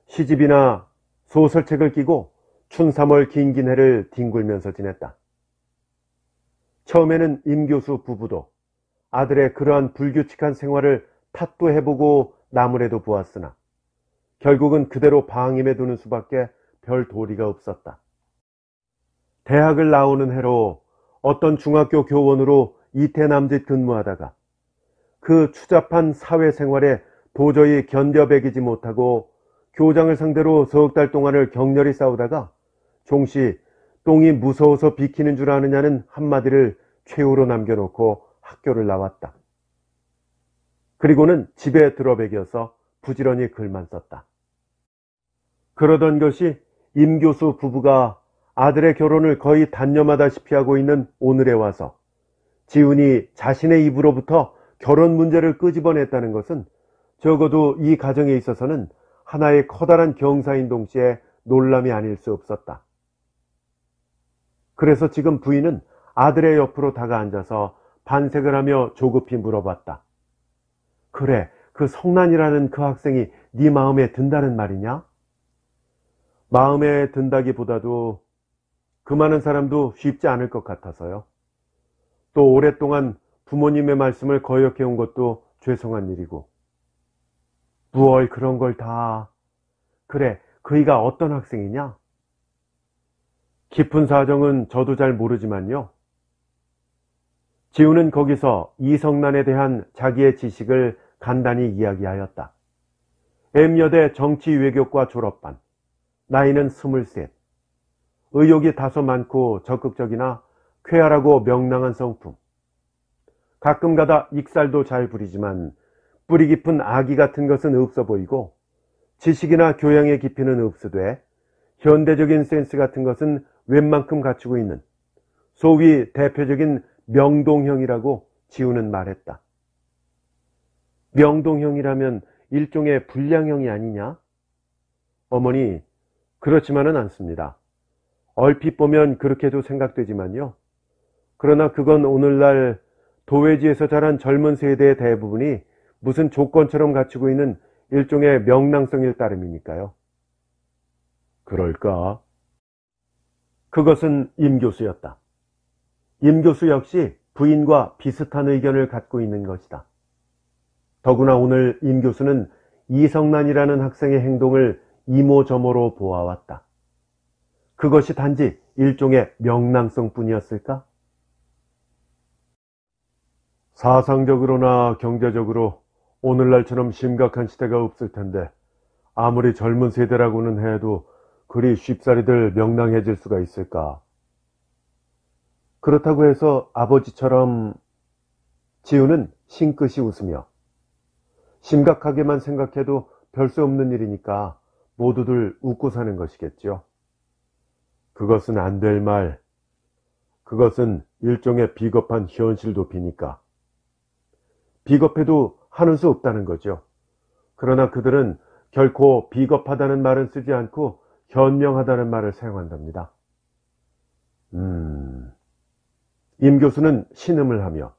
시집이나 소설책을 끼고 춘삼월 긴긴 해를 뒹굴면서 지냈다. 처음에는 임 교수 부부도 아들의 그러한 불규칙한 생활을 탓도 해보고 나무래도 보았으나 결국은 그대로 방임해 두는 수밖에 별 도리가 없었다. 대학을 나오는 해로 어떤 중학교 교원으로 이태남짓 근무하다가 그 추잡한 사회생활에 도저히 견뎌배기지 못하고 교장을 상대로 석 달 동안을 격렬히 싸우다가 종시 똥이 무서워서 비키는 줄 아느냐는 한마디를 최후로 남겨놓고 학교를 나왔다. 그리고는 집에 들어배겨서 부지런히 글만 썼다. 그러던 것이 임 교수 부부가 아들의 결혼을 거의 단념하다시피 하고 있는 오늘에 와서 지훈이 자신의 입으로부터 결혼 문제를 끄집어냈다는 것은 적어도 이 가정에 있어서는 하나의 커다란 경사인 동시에 놀람이 아닐 수 없었다. 그래서 지금 부인은 아들의 옆으로 다가앉아서 반색을 하며 조급히 물어봤다. 그래, 그 성난이라는 그 학생이 네 마음에 든다는 말이냐? 마음에 든다기보다도 그 많은 사람도 쉽지 않을 것 같아서요. 또 오랫동안 부모님의 말씀을 거역해온 것도 죄송한 일이고. 무얼 그런 걸 다. 그래, 그이가 어떤 학생이냐? 깊은 사정은 저도 잘 모르지만요. 지훈은 거기서 이성난에 대한 자기의 지식을 간단히 이야기하였다. M여대 정치외교과 졸업반, 나이는 23, 의욕이 다소 많고 적극적이나 쾌활하고 명랑한 성품, 가끔가다 익살도 잘 부리지만 뿌리 깊은 악의 같은 것은 없어 보이고 지식이나 교양의 깊이는 없으되 현대적인 센스 같은 것은 웬만큼 갖추고 있는 소위 대표적인 명동형이라고 지훈은 말했다. 명동형이라면 일종의 불량형이 아니냐? 어머니, 그렇지만은 않습니다. 얼핏 보면 그렇게도 생각되지만요. 그러나 그건 오늘날 도회지에서 자란 젊은 세대의 대부분이 무슨 조건처럼 갖추고 있는 일종의 명랑성일 따름이니까요. 그럴까? 그것은 임 교수였다. 임 교수 역시 부인과 비슷한 의견을 갖고 있는 것이다. 더구나 오늘 임 교수는 이성난이라는 학생의 행동을 이모저모로 보아왔다. 그것이 단지 일종의 명랑성뿐이었을까? 사상적으로나 경제적으로 오늘날처럼 심각한 시대가 없을 텐데 아무리 젊은 세대라고는 해도 그리 쉽사리들 명랑해질 수가 있을까? 그렇다고 해서 아버지처럼. 지훈은 싱긋이 웃으며 심각하게만 생각해도 별 수 없는 일이니까 모두들 웃고 사는 것이겠죠. 그것은 안 될 말. 그것은 일종의 비겁한 현실 도피니까. 비겁해도 하는 수 없다는 거죠. 그러나 그들은 결코 비겁하다는 말은 쓰지 않고 현명하다는 말을 사용한답니다. 임 교수는 신음을 하며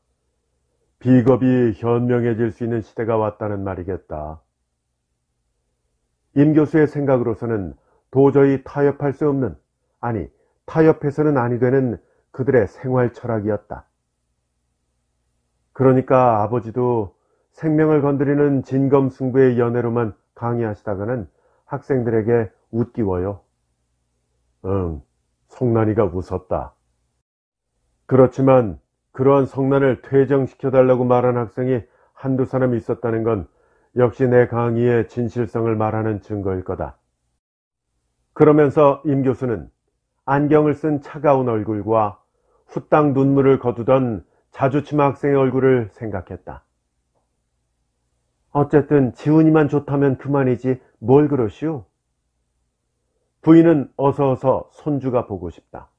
비겁이 현명해질 수 있는 시대가 왔다는 말이겠다. 임 교수의 생각으로서는 도저히 타협할 수 없는, 아니 타협해서는 아니 되는 그들의 생활 철학이었다. 그러니까 아버지도 생명을 건드리는 진검승부의 연애로만 강의하시다가는 학생들에게 웃기워요. 성난이가 웃었다. 그렇지만 그러한 성난을 퇴정시켜달라고 말한 학생이 한두 사람 있었다는 건 역시 내 강의의 진실성을 말하는 증거일 거다. 그러면서 임 교수는 안경을 쓴 차가운 얼굴과 후딱 눈물을 거두던 자주치마 학생의 얼굴을 생각했다. 어쨌든 지훈이만 좋다면 그만이지 뭘 그러시오? 부인은 어서 손주가 보고 싶다.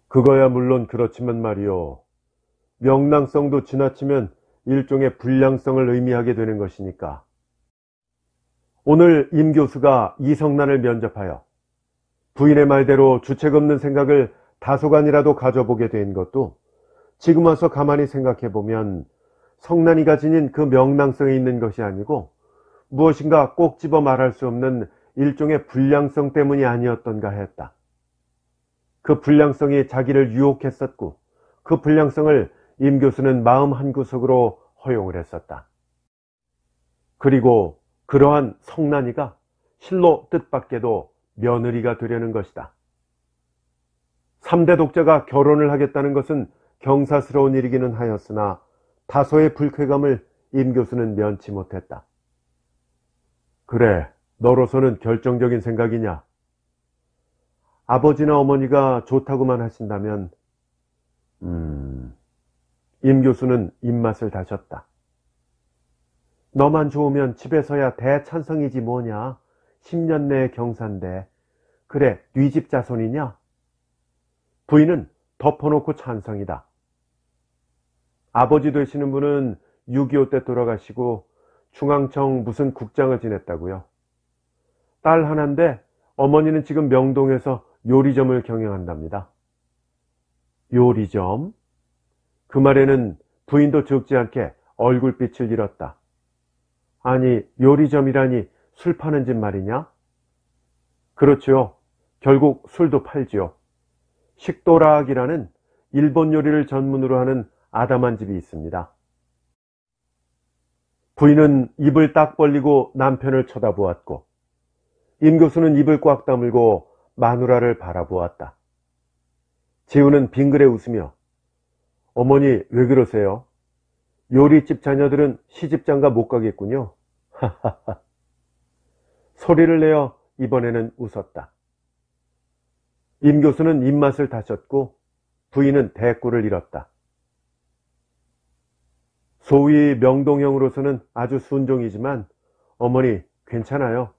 그거야 물론 그렇지만 말이오. 명랑성도 지나치면 일종의 불량성을 의미하게 되는 것이니까. 오늘 임 교수가 이성난을 면접하여 부인의 말대로 주책 없는 생각을 다소간이라도 가져보게 된 것도 지금 와서 가만히 생각해보면 성난이가 지닌 그 명랑성에 있는 것이 아니고 무엇인가 꼭 집어 말할 수 없는 일종의 불량성 때문이 아니었던가 했다. 그 불량성이 자기를 유혹했었고 그 불량성을 임 교수는 마음 한구석으로 허용을 했었다. 그리고 그러한 성난이가 실로 뜻밖에도 며느리가 되려는 것이다. 3대 독자가 결혼을 하겠다는 것은 경사스러운 일이기는 하였으나 다소의 불쾌감을 임 교수는 면치 못했다. 그래, 너로서는 결정적인 생각이냐? 아버지나 어머니가 좋다고만 하신다면 임 교수는 입맛을 다셨다. 너만 좋으면 집에서야 대찬성이지 뭐냐. 10년 내의 경사인데. 그래, 네 집 자손이냐? 부인은 덮어놓고 찬성이다. 아버지 되시는 분은 6.25 때 돌아가시고 중앙청 무슨 국장을 지냈다고요. 딸 하나인데 어머니는 지금 명동에서 요리점을 경영한답니다. 요리점? 그 말에는 부인도 적지 않게 얼굴빛을 잃었다. 아니, 요리점이라니 술 파는 집 말이냐? 그렇지요. 결국 술도 팔지요. 식도락이라는 일본 요리를 전문으로 하는 아담한 집이 있습니다. 부인은 입을 딱 벌리고 남편을 쳐다보았고 임 교수는 입을 꽉 다물고 마누라를 바라보았다. 지우는 빙그레 웃으며 어머니 왜 그러세요? 요리집 자녀들은 시집장가 못 가겠군요. 하하하. 소리를 내어 이번에는 웃었다. 임 교수는 입맛을 다셨고 부인은 대꾸를 잃었다. 소위 명동형으로서는 아주 순종이지만 어머니 괜찮아요.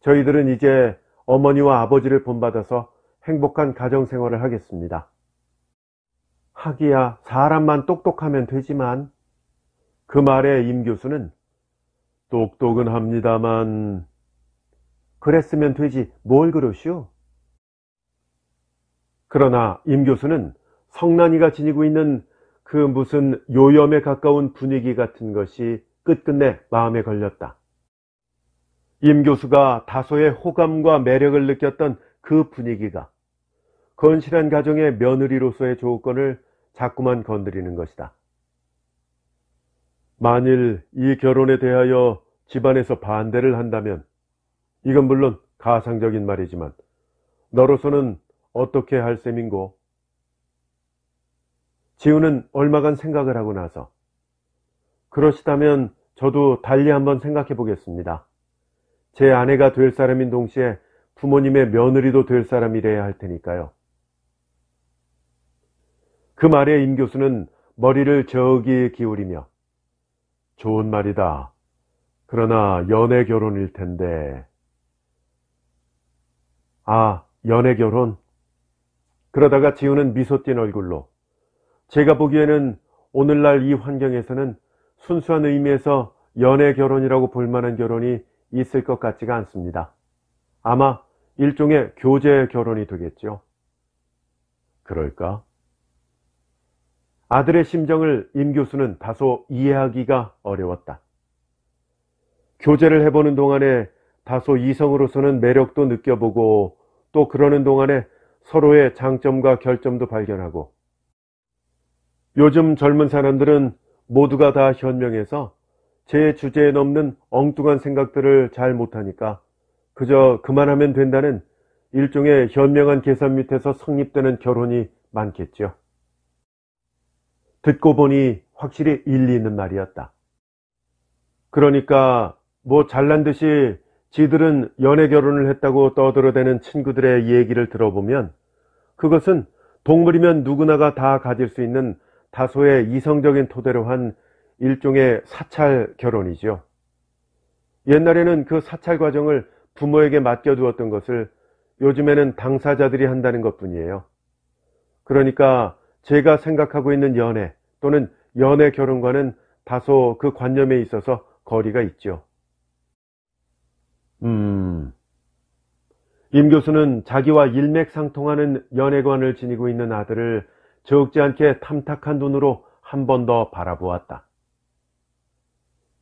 저희들은 이제 어머니와 아버지를 본받아서 행복한 가정생활을 하겠습니다. 하기야 사람만 똑똑하면 되지만 그 말에 임 교수는 똑똑은 합니다만 그랬으면 되지 뭘 그러시오? 그러나 임 교수는 성난이가 지니고 있는 그 무슨 요염에 가까운 분위기 같은 것이 끝끝내 마음에 걸렸다. 임 교수가 다소의 호감과 매력을 느꼈던 그 분위기가 건실한 가정의 며느리로서의 조건을 자꾸만 건드리는 것이다. 만일 이 결혼에 대하여 집안에서 반대를 한다면 이건 물론 가상적인 말이지만 너로서는 어떻게 할 셈인고? 지우는 얼마간 생각을 하고 나서 그러시다면 저도 달리 한번 생각해 보겠습니다. 제 아내가 될 사람인 동시에 부모님의 며느리도 될 사람이래야 할 테니까요. 그 말에 임 교수는 머리를 저기 기울이며 좋은 말이다. 그러나 연애 결혼일 텐데. 아, 연애 결혼? 그러다가 지우는 미소 띤 얼굴로 제가 보기에는 오늘날 이 환경에서는 순수한 의미에서 연애 결혼이라고 볼 만한 결혼이 있을 것 같지가 않습니다. 아마 일종의 교제 결혼이 되겠죠. 그럴까? 아들의 심정을 임 교수는 다소 이해하기가 어려웠다. 교제를 해보는 동안에 다소 이성으로서는 매력도 느껴보고 또 그러는 동안에 서로의 장점과 결점도 발견하고 요즘 젊은 사람들은 모두가 다 현명해서 제 주제에 넘는 엉뚱한 생각들을 잘 못하니까 그저 그만하면 된다는 일종의 현명한 계산 밑에서 성립되는 결혼이 많겠죠. 듣고 보니 확실히 일리 있는 말이었다. 그러니까 뭐 잘난 듯이 지들은 연애 결혼을 했다고 떠들어대는 친구들의 얘기를 들어보면 그것은 동물이면 누구나가 다 가질 수 있는 다소의 이성적인 토대로 한 일종의 사찰 결혼이죠. 옛날에는 그 사찰 과정을 부모에게 맡겨두었던 것을 요즘에는 당사자들이 한다는 것뿐이에요. 그러니까 제가 생각하고 있는 연애 또는 연애 결혼과는 다소 그 관념에 있어서 거리가 있죠. 임 교수는 자기와 일맥상통하는 연애관을 지니고 있는 아들을 적지 않게 탐탁한 눈으로 한 번 더 바라보았다.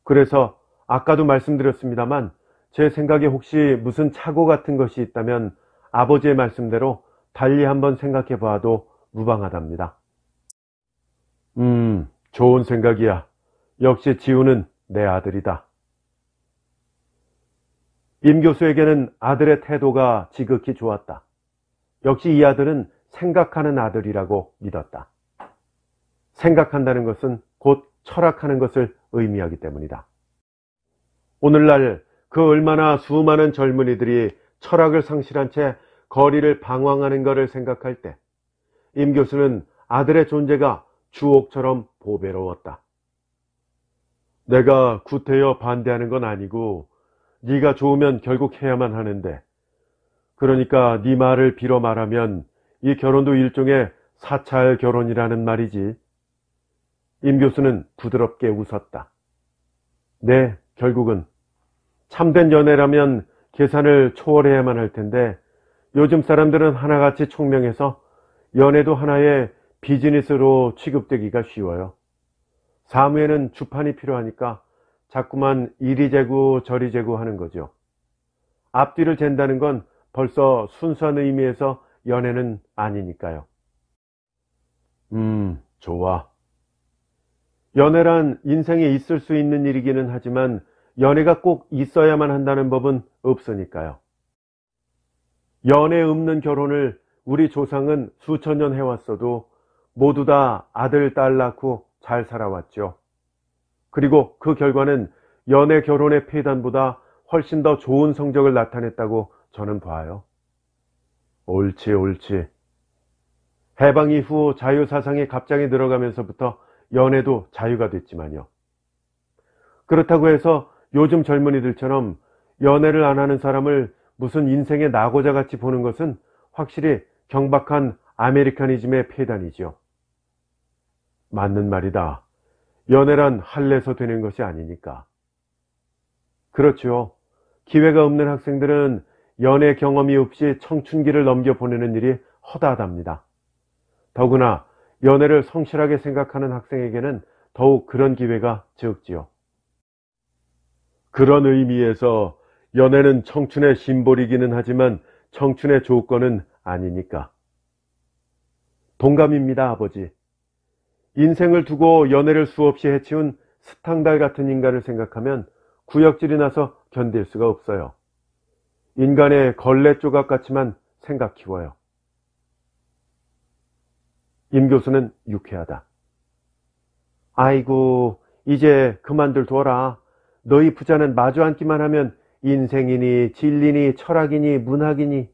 그래서 아까도 말씀드렸습니다만 제 생각에 혹시 무슨 착오 같은 것이 있다면 아버지의 말씀대로 달리 한번 생각해 봐도 무방하답니다. 좋은 생각이야. 역시 지우는 내 아들이다. 임 교수에게는 아들의 태도가 지극히 좋았다. 역시 이 아들은 생각하는 아들이라고 믿었다. 생각한다는 것은 곧 철학하는 것을 의미하기 때문이다. 오늘날 그 얼마나 수많은 젊은이들이 철학을 상실한 채 거리를 방황하는 것을 생각할 때 임 교수는 아들의 존재가 주옥처럼 보배로웠다. 내가 구태여 반대하는 건 아니고 네가 좋으면 결국 해야만 하는데 그러니까 네 말을 빌어 말하면 이 결혼도 일종의 사찰 결혼이라는 말이지. 임 교수는 부드럽게 웃었다. 네, 결국은 참된 연애라면 계산을 초월해야만 할 텐데 요즘 사람들은 하나같이 총명해서 연애도 하나의 비즈니스로 취급되기가 쉬워요. 사무에는 주판이 필요하니까 자꾸만 이리 재고 저리 재고 하는 거죠. 앞뒤를 잰다는 건 벌써 순수한 의미에서 연애는 아니니까요. 좋아. 연애란 인생에 있을 수 있는 일이기는 하지만 연애가 꼭 있어야만 한다는 법은 없으니까요. 연애 없는 결혼을 우리 조상은 수천 년 해왔어도 모두 다 아들, 딸 낳고 잘 살아왔죠. 그리고 그 결과는 연애 결혼의 폐단보다 훨씬 더 좋은 성적을 나타냈다고 저는 봐요. 옳지, 옳지. 해방 이후 자유사상이 갑자기 늘어가면서부터 연애도 자유가 됐지만요. 그렇다고 해서 요즘 젊은이들처럼 연애를 안 하는 사람을 무슨 인생의 낙오자 같이 보는 것은 확실히 경박한 아메리카니즘의 폐단이죠. 맞는 말이다. 연애란 할래서 되는 것이 아니니까. 그렇죠. 기회가 없는 학생들은 연애 경험이 없이 청춘기를 넘겨보내는 일이 허다하답니다. 더구나 연애를 성실하게 생각하는 학생에게는 더욱 그런 기회가 적지요. 그런 의미에서 연애는 청춘의 심볼이기는 하지만 청춘의 조건은 아니니까. 동감입니다, 아버지. 인생을 두고 연애를 수없이 해치운 스탕달 같은 인간을 생각하면 구역질이 나서 견딜 수가 없어요. 인간의 걸레 조각 같지만 생각 키워요. 임 교수는 유쾌하다. 아이고, 이제 그만들 둬라. 너희 부자는 마주 앉기만 하면 인생이니 진리니 철학이니 문학이니.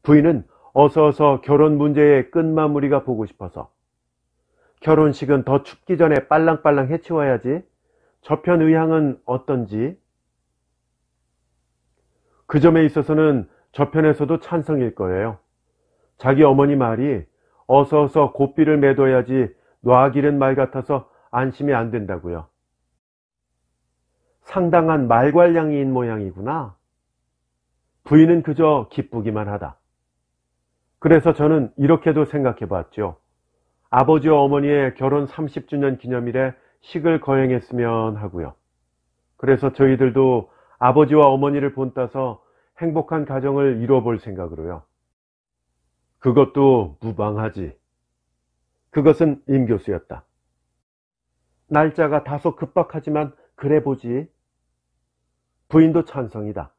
부인은 어서 결혼 문제의 끝마무리가 보고 싶어서 결혼식은 더 춥기 전에 빨랑빨랑 해치워야지. 저편 의향은 어떤지. 그 점에 있어서는 저편에서도 찬성일 거예요. 자기 어머니 말이 어서 고삐를 매둬야지 놔기른 말 같아서 안심이 안 된다고요. 상당한 말괄량이인 모양이구나. 부인은 그저 기쁘기만 하다. 그래서 저는 이렇게도 생각해 봤죠. 아버지와 어머니의 결혼 30주년 기념일에 식을 거행했으면 하고요. 그래서 저희들도 아버지와 어머니를 본따서 행복한 가정을 이뤄볼 생각으로요. 그것도 무방하지. 그것은 임 교수였다. 날짜가 다소 급박하지만 그래 보지. 부인도 찬성이다.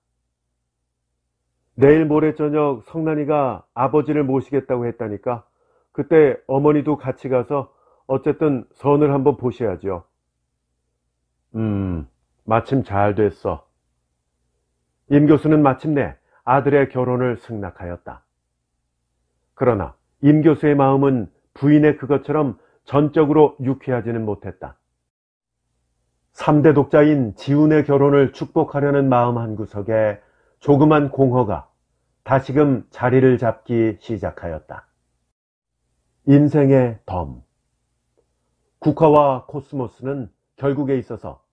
내일 모레 저녁 성난이가 아버지를 모시겠다고 했다니까 그때 어머니도 같이 가서 어쨌든 선을 한번 보셔야죠. 마침 잘 됐어. 임 교수는 마침내 아들의 결혼을 승낙하였다. 그러나 임 교수의 마음은 부인의 그것처럼 전적으로 유쾌하지는 못했다. 3대 독자인 지훈의 결혼을 축복하려는 마음 한구석에 조그만 공허가 다시금 자리를 잡기 시작하였다. 인생의 덤. 국화와 코스모스는 결국에 있어서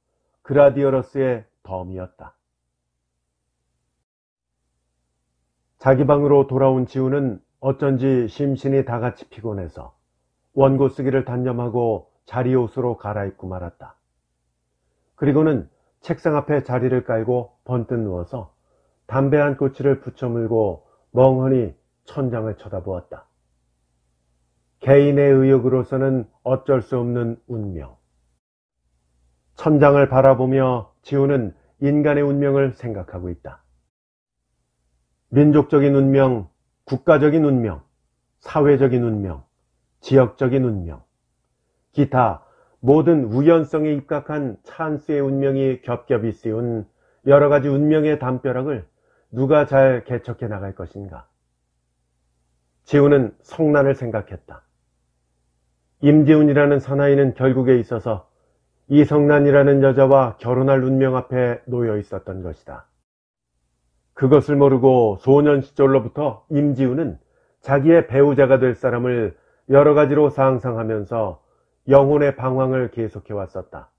그라디어러스의 덤이었다. 자기 방으로 돌아온 지훈은 어쩐지 심신이 다같이 피곤해서 원고 쓰기를 단념하고 자리옷으로 갈아입고 말았다. 그리고는 책상 앞에 자리를 깔고 번뜩 누워서 담배 한 꼬치를 붙여 물고 멍하니 천장을 쳐다보았다. 개인의 의욕으로서는 어쩔 수 없는 운명. 천장을 바라보며 지훈은 인간의 운명을 생각하고 있다. 민족적인 운명, 국가적인 운명, 사회적인 운명, 지역적인 운명, 기타 모든 우연성에 입각한 찬스의 운명이 겹겹이 씌운 여러 가지 운명의 담벼락을 누가 잘 개척해 나갈 것인가. 지훈은 성난을 생각했다. 임지훈이라는 사나이는 결국에 있어서 이성난이라는 여자와 결혼할 운명 앞에 놓여 있었던 것이다. 그것을 모르고 소년 시절로부터 임지훈은 자기의 배우자가 될 사람을 여러 가지로 상상하면서 영혼의 방황을 계속해 왔었다.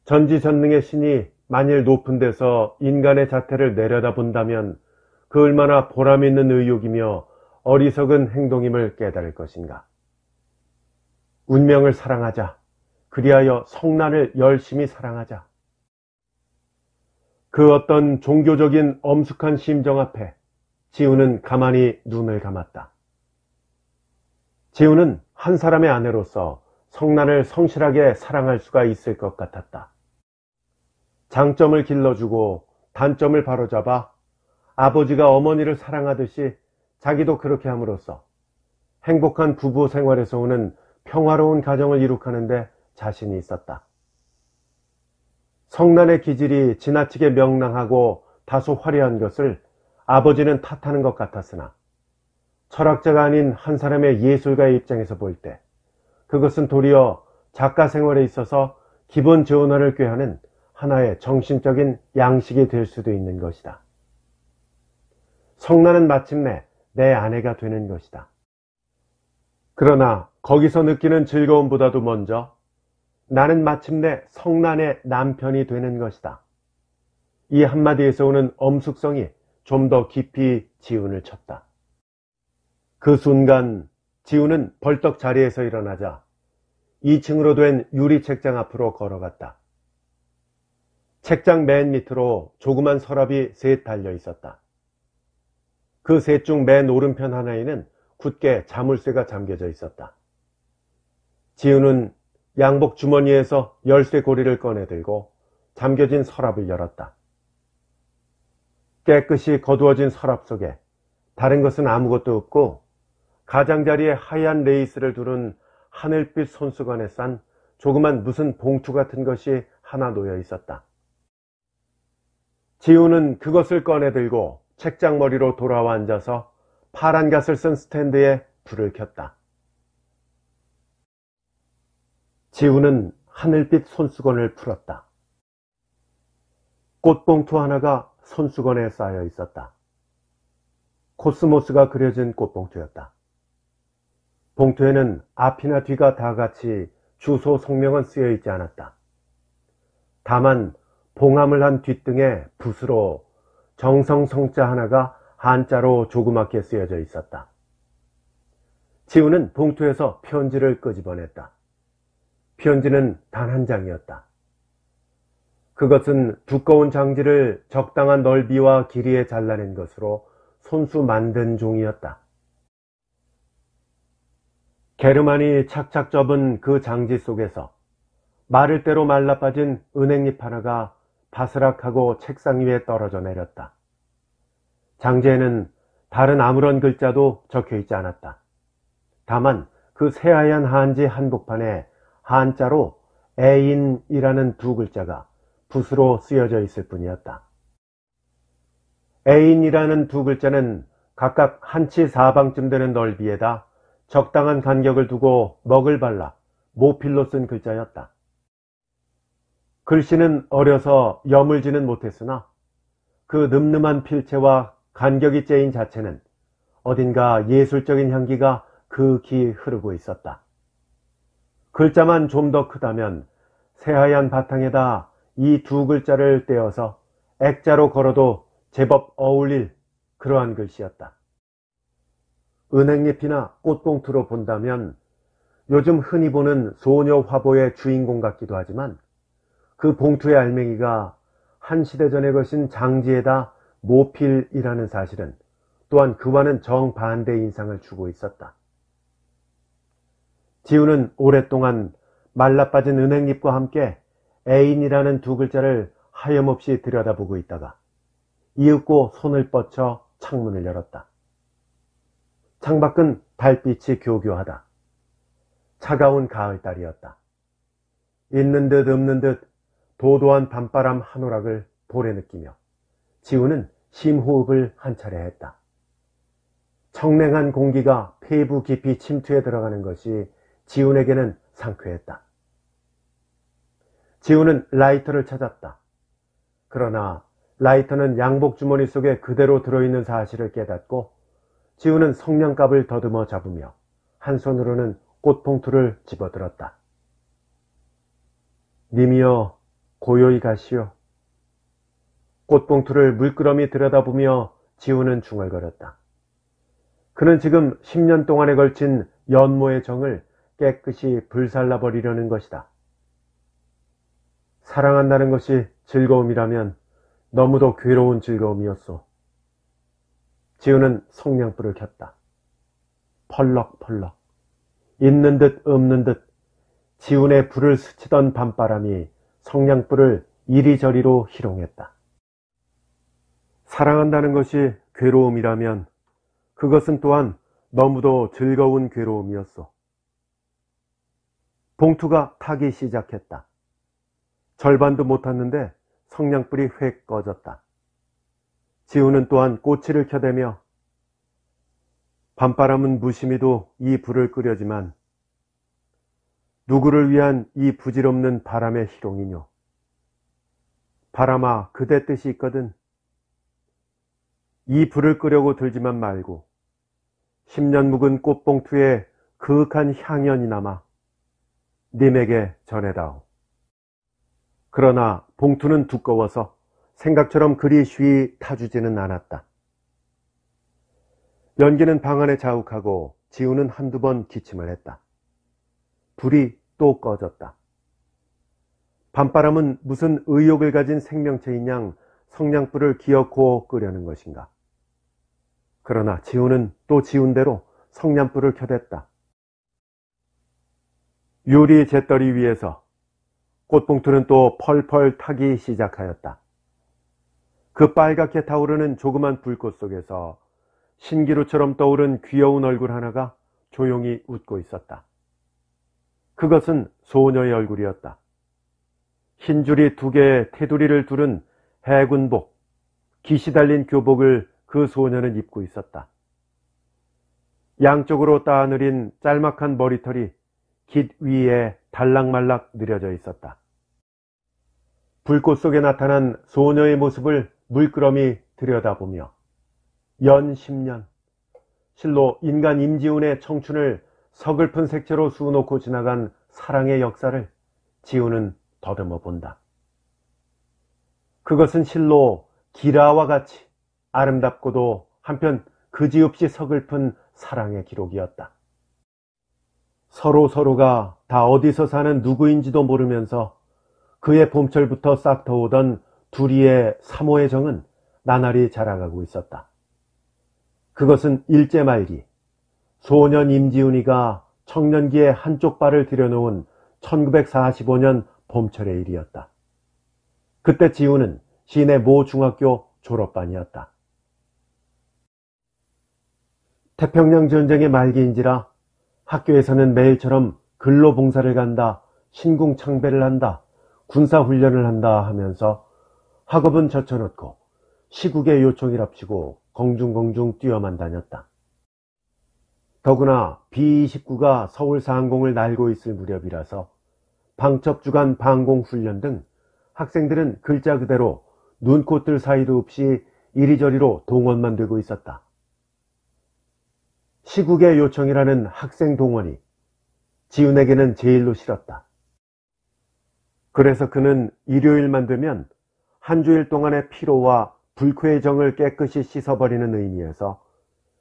전지전능의 신이 만일 높은 데서 인간의 자태를 내려다본다면 그 얼마나 보람있는 의욕이며 어리석은 행동임을 깨달을 것인가. 운명을 사랑하자. 그리하여 성난을 열심히 사랑하자. 그 어떤 종교적인 엄숙한 심정 앞에 지훈은 가만히 눈을 감았다. 지훈은 한 사람의 아내로서 성난을 성실하게 사랑할 수가 있을 것 같았다. 장점을 길러주고 단점을 바로잡아 아버지가 어머니를 사랑하듯이 자기도 그렇게 함으로써 행복한 부부 생활에서 오는 평화로운 가정을 이룩하는데 자신이 있었다. 성난의 기질이 지나치게 명랑하고 다소 화려한 것을 아버지는 탓하는 것 같았으나 철학자가 아닌 한 사람의 예술가의 입장에서 볼 때 그것은 도리어 작가 생활에 있어서 기본 전환을 꾀하는 하나의 정신적인 양식이 될 수도 있는 것이다. 성난은 마침내 내 아내가 되는 것이다. 그러나 거기서 느끼는 즐거움보다도 먼저 나는 마침내 성난의 남편이 되는 것이다. 이 한마디에서 오는 엄숙성이 좀 더 깊이 지훈을 쳤다. 그 순간 지훈은 벌떡 자리에서 일어나자 2층으로 된 유리 책장 앞으로 걸어갔다. 책장 맨 밑으로 조그만 서랍이 셋 달려 있었다. 그 셋 중 맨 오른편 하나에는 굳게 자물쇠가 잠겨져 있었다. 지훈은 양복 주머니에서 열쇠 고리를 꺼내 들고 잠겨진 서랍을 열었다. 깨끗이 거두어진 서랍 속에 다른 것은 아무것도 없고 가장자리에 하얀 레이스를 두른 하늘빛 손수건에 싼 조그만 무슨 봉투 같은 것이 하나 놓여 있었다. 지훈은 그것을 꺼내 들고 책장 머리로 돌아와 앉아서 파란 갓을 쓴 스탠드에 불을 켰다. 지훈은 하늘빛 손수건을 풀었다. 꽃봉투 하나가 손수건에 쌓여 있었다. 코스모스가 그려진 꽃봉투였다. 봉투에는 앞이나 뒤가 다 같이 주소 성명은 쓰여 있지 않았다. 다만 봉함을 한 뒷등에 붓으로 정성성자 하나가 한자로 조그맣게 쓰여져 있었다. 지우는 봉투에서 편지를 끄집어냈다. 편지는 단 한 장이었다. 그것은 두꺼운 장지를 적당한 넓이와 길이에 잘라낸 것으로 손수 만든 종이었다. 게르만이 착착 접은 그 장지 속에서 마를 대로 말라빠진 은행잎 하나가 바스락하고 책상 위에 떨어져 내렸다. 장지에는 다른 아무런 글자도 적혀 있지 않았다. 다만 그 새하얀 한지 한복판에 한자로 애인이라는 두 글자가 붓으로 쓰여져 있을 뿐이었다. 애인이라는 두 글자는 각각 한치 사방쯤 되는 넓이에다 적당한 간격을 두고 먹을 발라 모필로 쓴 글자였다. 글씨는 어려서 여물지는 못했으나 그 늠름한 필체와 간격이 째인 자체는 어딘가 예술적인 향기가 극히 흐르고 있었다. 글자만 좀 더 크다면 새하얀 바탕에다 이 두 글자를 떼어서 액자로 걸어도 제법 어울릴 그러한 글씨였다. 은행잎이나 꽃봉투로 본다면 요즘 흔히 보는 소녀 화보의 주인공 같기도 하지만 그 봉투의 알맹이가 한 시대 전에 것인 장지에다 모필이라는 사실은 또한 그와는 정반대의 인상을 주고 있었다. 지우는 오랫동안 말라빠진 은행잎과 함께 애인이라는 두 글자를 하염없이 들여다보고 있다가 이윽고 손을 뻗쳐 창문을 열었다. 창밖은 달빛이 교교하다. 차가운 가을달이었다. 있는 듯 없는 듯 도도한 밤바람 한 오락을 볼에 느끼며 지우는 심호흡을 한 차례 했다. 청랭한 공기가 폐부 깊이 침투해 들어가는 것이 지훈에게는 상쾌했다. 지훈은 라이터를 찾았다. 그러나 라이터는 양복 주머니 속에 그대로 들어있는 사실을 깨닫고 지훈은 성냥갑을 더듬어 잡으며 한 손으로는 꽃봉투를 집어들었다. 님이여 고요히 가시오. 꽃봉투를 물끄러미 들여다보며 지훈은 중얼거렸다. 그는 지금 10년 동안에 걸친 연모의 정을 깨끗이 불살라버리려는 것이다. 사랑한다는 것이 즐거움이라면 너무도 괴로운 즐거움이었소. 지훈은 성냥불을 켰다. 펄럭펄럭 있는 듯 없는 듯 지훈의 불을 스치던 밤바람이 성냥불을 이리저리로 희롱했다. 사랑한다는 것이 괴로움이라면 그것은 또한 너무도 즐거운 괴로움이었소. 봉투가 타기 시작했다. 절반도 못 탔는데 성냥불이 획 꺼졌다. 지훈은 또한 꼬치를 켜대며 밤바람은 무심히도 이 불을 끄려지만 누구를 위한 이 부질없는 바람의 희롱이뇨. 바람아 그대 뜻이 있거든. 이 불을 끄려고 들지만 말고 10년 묵은 꽃봉투에 그윽한 향연이 남아 님에게 전해다오. 그러나 봉투는 두꺼워서 생각처럼 그리 쉬이 타주지는 않았다. 연기는 방 안에 자욱하고 지우는 한두 번 기침을 했다. 불이 또 꺼졌다. 밤바람은 무슨 의욕을 가진 생명체인 양 성냥불을 기어코 끄려는 것인가. 그러나 지우는 또 지운대로 성냥불을 켜댔다. 유리 재떨이 위에서 꽃봉투는 또 펄펄 타기 시작하였다. 그 빨갛게 타오르는 조그만 불꽃 속에서 신기루처럼 떠오른 귀여운 얼굴 하나가 조용히 웃고 있었다. 그것은 소녀의 얼굴이었다. 흰줄이 두 개의 테두리를 두른 해군복, 깃이 달린 교복을 그 소녀는 입고 있었다. 양쪽으로 따느린 짤막한 머리털이 깃 위에 달락말락 느려져 있었다. 불꽃 속에 나타난 소녀의 모습을 물끄러미 들여다보며 연 10년. 실로 인간 임지훈의 청춘을 서글픈 색채로 수놓고 지나간 사랑의 역사를 지훈은 더듬어 본다. 그것은 실로 기라와 같이 아름답고도 한편 그지없이 서글픈 사랑의 기록이었다. 서로가 다 어디서 사는 누구인지도 모르면서 그의 봄철부터 싹터오던 둘이의 삼호의 정은 나날이 자라가고 있었다. 그것은 일제 말기 소년 임지훈이가 청년기에 한쪽 발을 들여놓은 1945년 봄철의 일이었다. 그때 지훈은 시내 모 중학교 졸업반이었다. 태평양 전쟁의 말기인지라 학교에서는 매일처럼 근로봉사를 간다, 신궁창배를 한다, 군사훈련을 한다 하면서 학업은 젖혀놓고 시국의 요청이랍시고 공중공중 뛰어만 다녔다. 더구나 B-29가 서울 상공을 날고 있을 무렵이라서 방첩주간 방공훈련 등 학생들은 글자 그대로 눈꽃들 사이도 없이 이리저리로 동원만 되고 있었다. 시국의 요청이라는 학생 동원이 지훈에게는 제일로 싫었다. 그래서 그는 일요일만 되면 한 주일 동안의 피로와 불쾌의 정을 깨끗이 씻어버리는 의미에서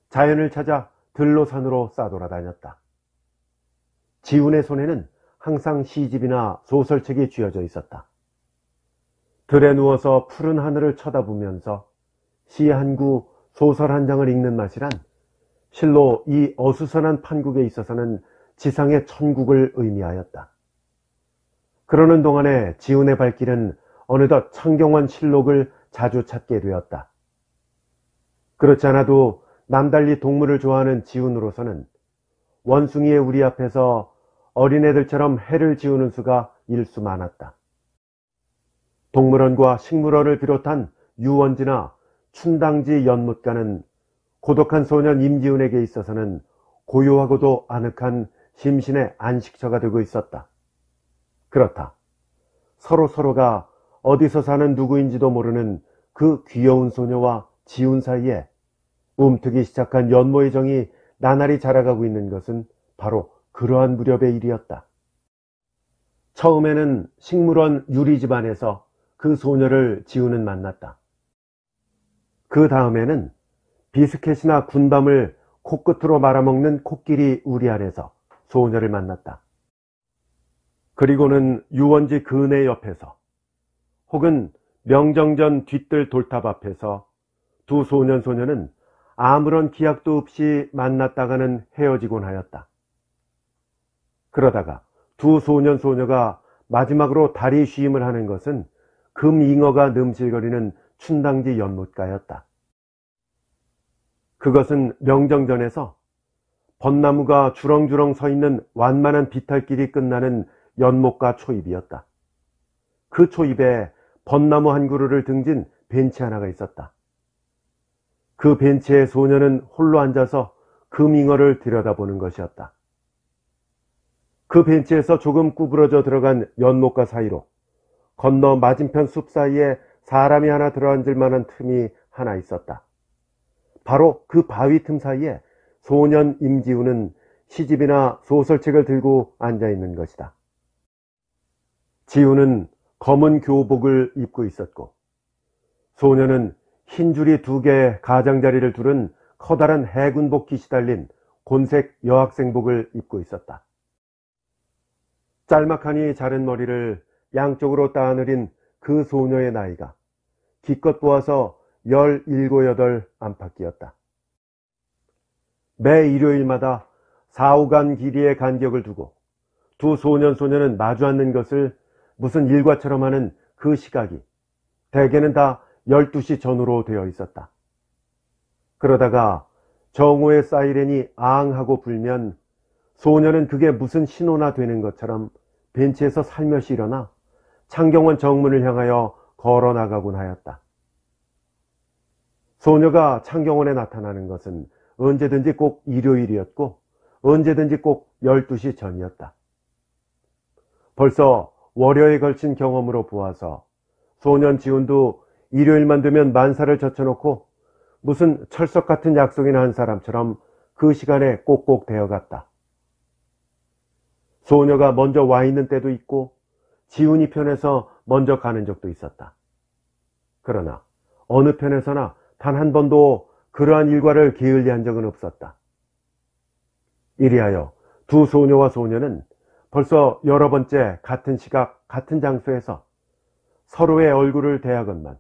자연을 찾아 들로산으로 싸돌아다녔다. 지훈의 손에는 항상 시집이나 소설책이 쥐어져 있었다. 들에 누워서 푸른 하늘을 쳐다보면서 시 한 구, 소설 한 장을 읽는 맛이란 실로 이 어수선한 판국에 있어서는 지상의 천국을 의미하였다. 그러는 동안에 지훈의 발길은 어느덧 창경원 실록을 자주 찾게 되었다. 그렇지 않아도 남달리 동물을 좋아하는 지훈으로서는 원숭이의 우리 앞에서 어린애들처럼 해를 지우는 수가 일수 많았다. 동물원과 식물원을 비롯한 유원지나 춘당지 연못가는 고독한 소년 임지훈에게 있어서는 고요하고도 아늑한 심신의 안식처가 되고 있었다. 그렇다. 서로가 어디서 사는 누구인지도 모르는 그 귀여운 소녀와 지훈 사이에 움트기 시작한 연모의 정이 나날이 자라가고 있는 것은 바로 그러한 무렵의 일이었다. 처음에는 식물원 유리집안에서 그 소녀를 지훈은 만났다. 그 다음에는 비스켓이나 군밤을 코끝으로 말아먹는 코끼리 우리 안에서 소녀를 만났다. 그리고는 유원지 그네 옆에서 혹은 명정전 뒤뜰 돌탑 앞에서 두 소년은 아무런 기약도 없이 만났다가는 헤어지곤 하였다. 그러다가 두 소녀가 마지막으로 다리 쉬임을 하는 것은 금잉어가 넘실거리는 춘당지 연못가였다. 그것은 명정전에서 벚나무가 주렁주렁 서 있는 완만한 비탈길이 끝나는 연못가 초입이었다. 그 초입에 벚나무 한 그루를 등진 벤치 하나가 있었다. 그 벤치에 소녀는 홀로 앉아서 금잉어를 들여다보는 것이었다. 그 벤치에서 조금 구부러져 들어간 연못가 사이로 건너 맞은편 숲 사이에 사람이 하나 들어앉을 만한 틈이 하나 있었다. 바로 그 바위 틈 사이에 소년 임지훈은 시집이나 소설책을 들고 앉아 있는 것이다. 지훈은 검은 교복을 입고 있었고 소녀는 흰 줄이 2개 가장자리를 두른 커다란 해군복이 시달린 곤색 여학생복을 입고 있었다. 짤막하니 자른 머리를 양쪽으로 따느린 그 소녀의 나이가 기껏 보아서 17, 8 안팎이었다. 매 일요일마다 4~5간 길이의 간격을 두고 두 소년은 마주 앉는 것을 무슨 일과처럼 하는 그 시각이 대개는 다 12시 전후로 되어 있었다. 그러다가 정오의 사이렌이 앙 하고 불면 소녀는 그게 무슨 신호나 되는 것처럼 벤치에서 살며시 일어나 창경원 정문을 향하여 걸어 나가곤 하였다. 소녀가 창경원에 나타나는 것은 언제든지 꼭 일요일이었고 언제든지 꼭 12시 전이었다. 벌써 월요에 걸친 경험으로 보아서 소년 지훈도 일요일만 되면 만사를 젖혀놓고 무슨 철석 같은 약속이나 한 사람처럼 그 시간에 꼭꼭 되어갔다. 소녀가 먼저 와 있는 때도 있고 지훈이 편에서 먼저 가는 적도 있었다. 그러나 어느 편에서나 단 한 번도 그러한 일과를 게을리한 적은 없었다. 이리하여 두 소녀와 소녀는 벌써 여러 번째 같은 시각 같은 장소에서 서로의 얼굴을 대하건만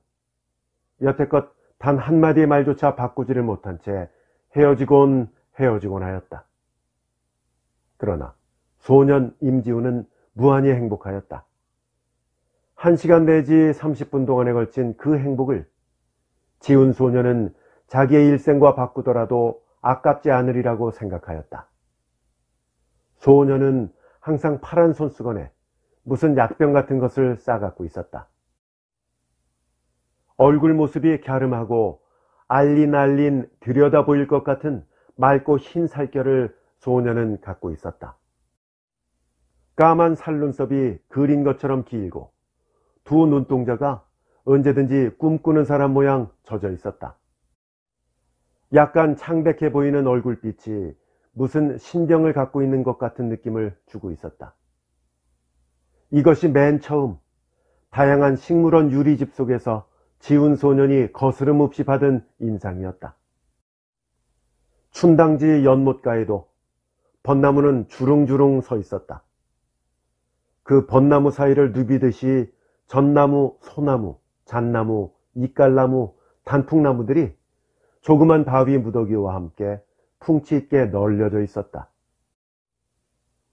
여태껏 단 한마디의 말조차 바꾸지를 못한 채 헤어지곤 하였다. 그러나 소년 임지훈은 무한히 행복하였다. 1시간 내지 30분 동안에 걸친 그 행복을 지훈 소년은 자기의 일생과 바꾸더라도 아깝지 않으리라고 생각하였다. 소년은 항상 파란 손수건에 무슨 약병 같은 것을 싸갖고 있었다. 얼굴 모습이 갸름하고 알린 들여다 보일 것 같은 맑고 흰 살결을 소년은 갖고 있었다. 까만 살눈썹이 그린 것처럼 길고 두 눈동자가 언제든지 꿈꾸는 사람 모양 젖어 있었다. 약간 창백해 보이는 얼굴빛이 무슨 신병을 갖고 있는 것 같은 느낌을 주고 있었다. 이것이 맨 처음 다양한 식물원 유리집 속에서 지훈 소년이 거스름 없이 받은 인상이었다. 춘당지 연못가에도 벚나무는 주릉주릉 서 있었다. 그 벚나무 사이를 누비듯이 전나무, 소나무, 잣나무, 이깔나무, 단풍나무들이 조그만 바위 무더기와 함께 풍치 있게 널려져 있었다.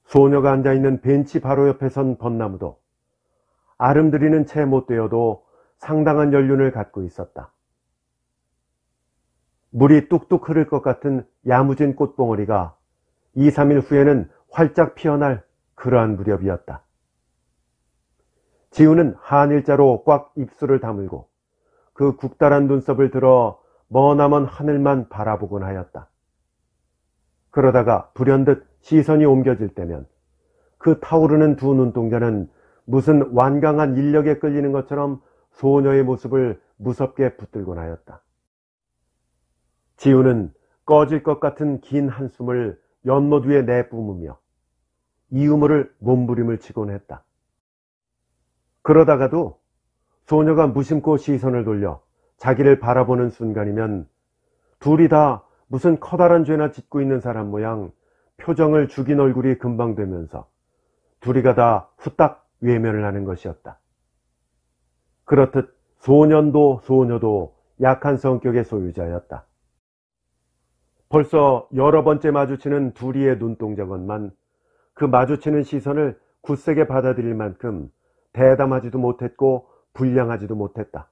소녀가 앉아있는 벤치 바로 옆에 선 벚나무도 아름드리는 채 못되어도 상당한 연륜을 갖고 있었다. 물이 뚝뚝 흐를 것 같은 야무진 꽃봉오리가 2, 3일 후에는 활짝 피어날 그러한 무렵이었다. 지훈은 한일자로 꽉 입술을 다물고 그 국달한 눈썹을 들어 머나먼 하늘만 바라보곤 하였다. 그러다가 불현듯 시선이 옮겨질 때면 그 타오르는 두 눈동자는 무슨 완강한 인력에 끌리는 것처럼 소녀의 모습을 무섭게 붙들곤 하였다. 지훈은 꺼질 것 같은 긴 한숨을 연못 위에 내뿜으며 이유모를 몸부림을 치곤 했다. 그러다가도 소녀가 무심코 시선을 돌려 자기를 바라보는 순간이면 둘이 다 무슨 커다란 죄나 짓고 있는 사람 모양 표정을 죽인 얼굴이 금방 되면서 둘이가 다 후딱 외면을 하는 것이었다. 그렇듯 소년도 소녀도 약한 성격의 소유자였다. 벌써 여러 번째 마주치는 둘이의 눈동자건만 그 마주치는 시선을 굳세게 받아들일 만큼 대담하지도 못했고 불량하지도 못했다.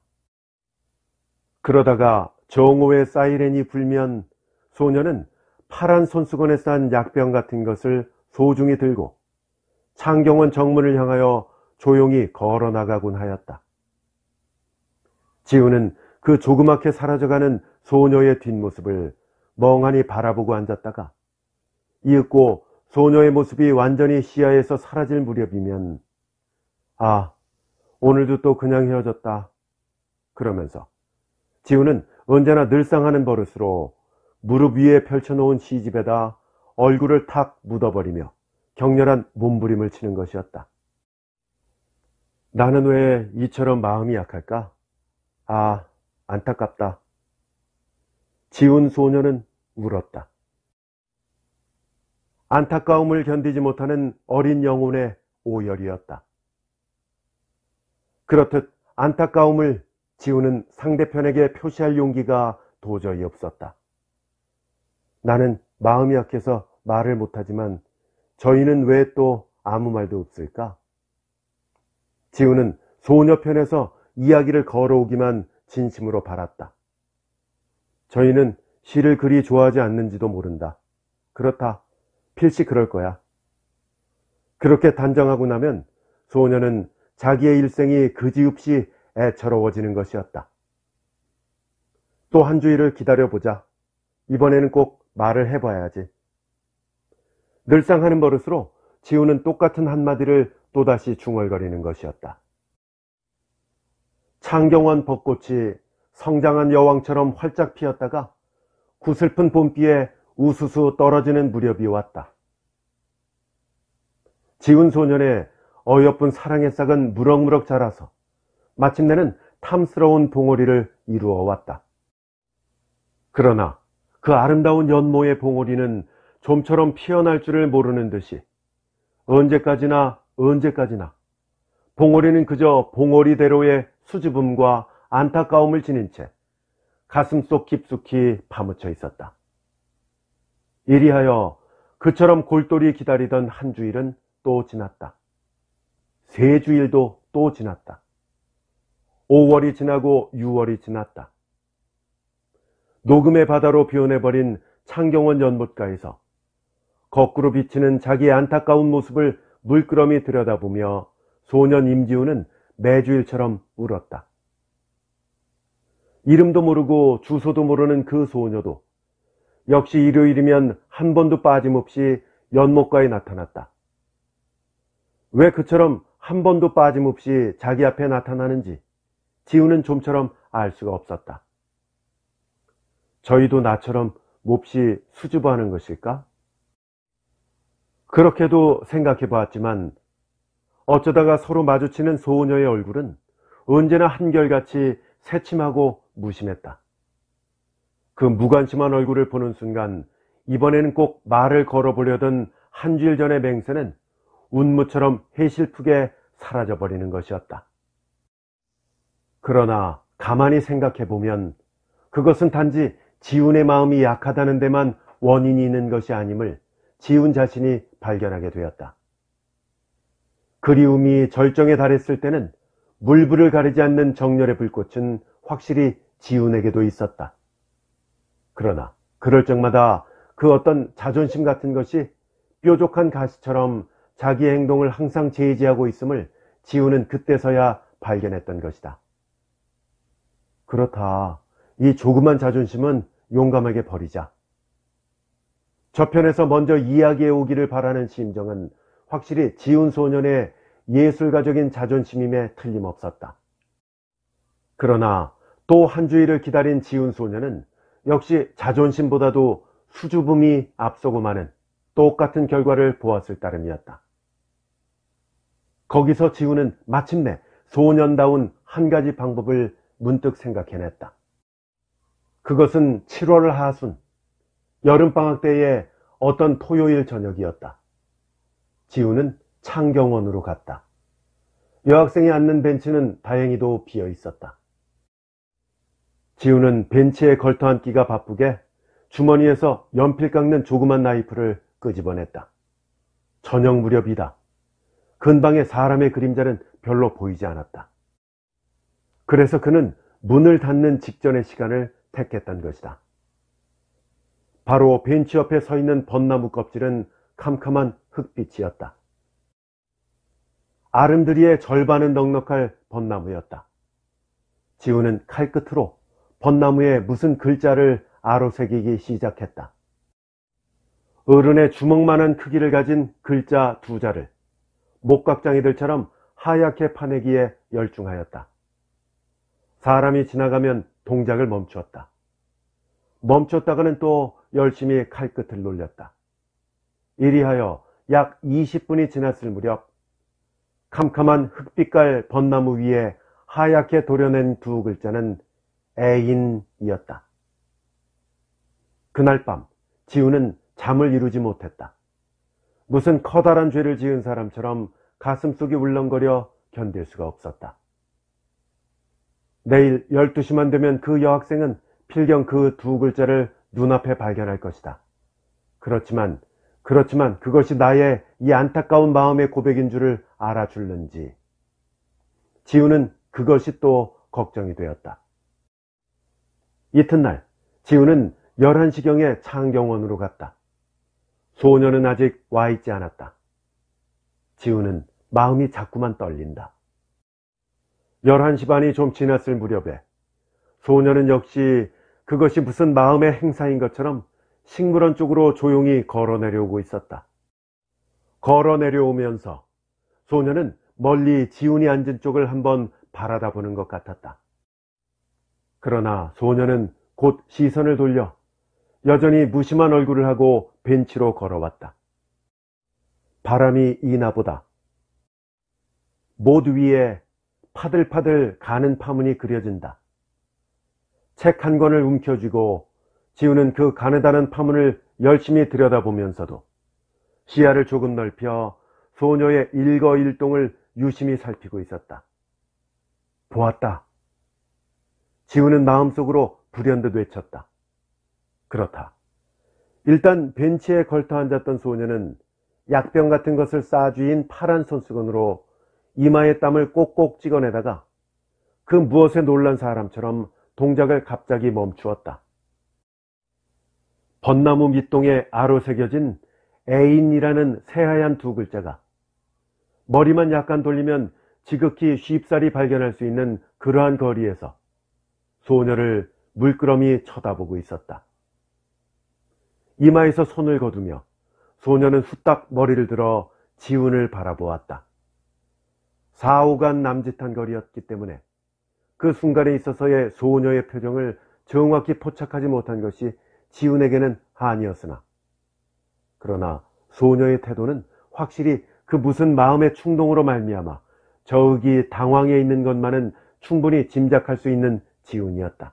그러다가 정오의 사이렌이 불면 소녀는 파란 손수건에 싼 약병 같은 것을 소중히 들고 창경원 정문을 향하여 조용히 걸어 나가곤 하였다. 지훈은 그 조그맣게 사라져가는 소녀의 뒷모습을 멍하니 바라보고 앉았다가 이윽고 소녀의 모습이 완전히 시야에서 사라질 무렵이면 아, 오늘도 또 그냥 헤어졌다. 그러면서 지훈은 언제나 늘상하는 버릇으로 무릎 위에 펼쳐놓은 시집에다 얼굴을 탁 묻어버리며 격렬한 몸부림을 치는 것이었다. 나는 왜 이처럼 마음이 약할까? 아, 안타깝다. 지훈 소녀는 울었다. 안타까움을 견디지 못하는 어린 영혼의 오열이었다. 그렇듯 안타까움을 지훈은 상대편에게 표시할 용기가 도저히 없었다. 나는 마음이 약해서 말을 못하지만 저희는 왜 또 아무 말도 없을까? 지훈은 소녀 편에서 이야기를 걸어오기만 진심으로 바랐다. 저희는 시를 그리 좋아하지 않는지도 모른다. 그렇다. 필시 그럴 거야. 그렇게 단정하고 나면 소녀는 자기의 일생이 그지없이 애처로워지는 것이었다. 또 한 주일을 기다려보자. 이번에는 꼭 말을 해봐야지. 늘상 하는 버릇으로 지훈은 똑같은 한마디를 또다시 중얼거리는 것이었다. 창경원 벚꽃이 성장한 여왕처럼 활짝 피었다가 구슬픈 봄비에 우수수 떨어지는 무렵이 왔다. 지운 소년의 어여쁜 사랑의 싹은 무럭무럭 자라서 마침내는 탐스러운 봉오리를 이루어 왔다. 그러나 그 아름다운 연모의 봉오리는 좀처럼 피어날 줄을 모르는 듯이 언제까지나 봉오리는 그저 봉오리대로의 수줍음과 안타까움을 지닌 채 가슴속 깊숙이 파묻혀 있었다. 이리하여 그처럼 골똘히 기다리던 한 주일은 또 지났다. 세 주일도 또 지났다. 5월이 지나고 6월이 지났다. 녹음의 바다로 변해버린 창경원 연못가에서 거꾸로 비치는 자기의 안타까운 모습을 물끄러미 들여다보며 소년 임지훈은 매주일처럼 울었다. 이름도 모르고 주소도 모르는 그 소녀도 역시 일요일이면 한 번도 빠짐없이 연못가에 나타났다. 왜 그처럼 한 번도 빠짐없이 자기 앞에 나타나는지 지훈은 좀처럼 알 수가 없었다. 저희도 나처럼 몹시 수줍어하는 것일까? 그렇게도 생각해 보았지만 어쩌다가 서로 마주치는 소녀의 얼굴은 언제나 한결같이 새침하고 무심했다. 그 무관심한 얼굴을 보는 순간 이번에는 꼭 말을 걸어보려던 한 주일 전의 맹세는 운무처럼 해실프게 사라져버리는 것이었다. 그러나 가만히 생각해보면 그것은 단지 지훈의 마음이 약하다는 데만 원인이 있는 것이 아님을 지훈 자신이 발견하게 되었다. 그리움이 절정에 달했을 때는 물불을 가리지 않는 정열의 불꽃은 확실히 지훈에게도 있었다. 그러나 그럴 적마다 그 어떤 자존심 같은 것이 뾰족한 가시처럼 자기의 행동을 항상 제지하고 있음을 지훈은 그때서야 발견했던 것이다. 그렇다. 이 조그만 자존심은 용감하게 버리자. 저편에서 먼저 이야기해 오기를 바라는 심정은 확실히 지훈 소년의 예술가적인 자존심임에 틀림없었다. 그러나 또 한 주일을 기다린 지훈 소년은 역시 자존심보다도 수줍음이 앞서고 마는 똑같은 결과를 보았을 따름이었다. 거기서 지훈은 마침내 소년다운 한 가지 방법을 문득 생각해냈다. 그것은 7월 하순 여름방학 때의 어떤 토요일 저녁이었다. 지훈은 창경원으로 갔다. 여학생이 앉는 벤치는 다행히도 비어 있었다. 지훈은 벤치에 걸터앉기가 바쁘게 주머니에서 연필 깎는 조그만 나이프를 끄집어냈다. 저녁 무렵이다. 근방에 사람의 그림자는 별로 보이지 않았다. 그래서 그는 문을 닫는 직전의 시간을 택했던 것이다. 바로 벤치 옆에 서 있는 벚나무 껍질은 캄캄한 흙빛이었다. 아름드리의 절반은 넉넉할 벚나무였다. 지훈은 칼끝으로 벚나무에 무슨 글자를 아로새기기 시작했다. 어른의 주먹만한 크기를 가진 글자 2자를 목각장이들처럼 하얗게 파내기에 열중하였다. 사람이 지나가면 동작을 멈추었다. 멈췄다가는 또 열심히 칼끝을 놀렸다. 이리하여 약 20분이 지났을 무렵 캄캄한 흑빛깔 벚나무 위에 하얗게 도려낸 2 글자는 애인이었다. 그날 밤 지훈은 잠을 이루지 못했다. 무슨 커다란 죄를 지은 사람처럼 가슴속이 울렁거려 견딜 수가 없었다. 내일 12시만 되면 그 여학생은 필경 그 2 글자를 눈앞에 발견할 것이다. 그렇지만 그것이 나의 이 안타까운 마음의 고백인 줄을 알아줄는지. 지훈은 그것이 또 걱정이 되었다. 이튿날 지훈은 11시경에 창경원으로 갔다. 소녀는 아직 와 있지 않았다. 지훈은 마음이 자꾸만 떨린다. 11시 반이 좀 지났을 무렵에 소녀는 역시 그것이 무슨 마음의 행사인 것처럼 식물원 쪽으로 조용히 걸어 내려오고 있었다. 걸어 내려오면서 소녀는 멀리 지훈이 앉은 쪽을 한번 바라다 보는 것 같았다. 그러나 소녀는 곧 시선을 돌려 여전히 무심한 얼굴을 하고 벤치로 걸어왔다. 바람이 이나보다. 못 위에 파들파들 가는 파문이 그려진다. 책 한 권을 움켜쥐고 지우는 그 가느다란 파문을 열심히 들여다보면서도 시야를 조금 넓혀 소녀의 일거일동을 유심히 살피고 있었다. 보았다. 지우는 마음속으로 불현듯 외쳤다. 그렇다. 일단 벤치에 걸터 앉았던 소녀는 약병 같은 것을 싸쥐인 파란 손수건으로 이마에 땀을 꼭꼭 찍어내다가 그 무엇에 놀란 사람처럼 동작을 갑자기 멈추었다. 벚나무 밑동에 아로 새겨진 애인이라는 새하얀 두 글자가 머리만 약간 돌리면 지극히 쉽사리 발견할 수 있는 그러한 거리에서 소녀를 물끄러미 쳐다보고 있었다. 이마에서 손을 거두며 소녀는 후딱 머리를 들어 지훈을 바라보았다. 4호간 남짓한 거리였기 때문에 그 순간에 있어서의 소녀의 표정을 정확히 포착하지 못한 것이 지훈에게는 한이었으나, 그러나 소녀의 태도는 확실히 그 무슨 마음의 충동으로 말미암아 저기 당황해 있는 것만은 충분히 짐작할 수 있는 지훈이었다.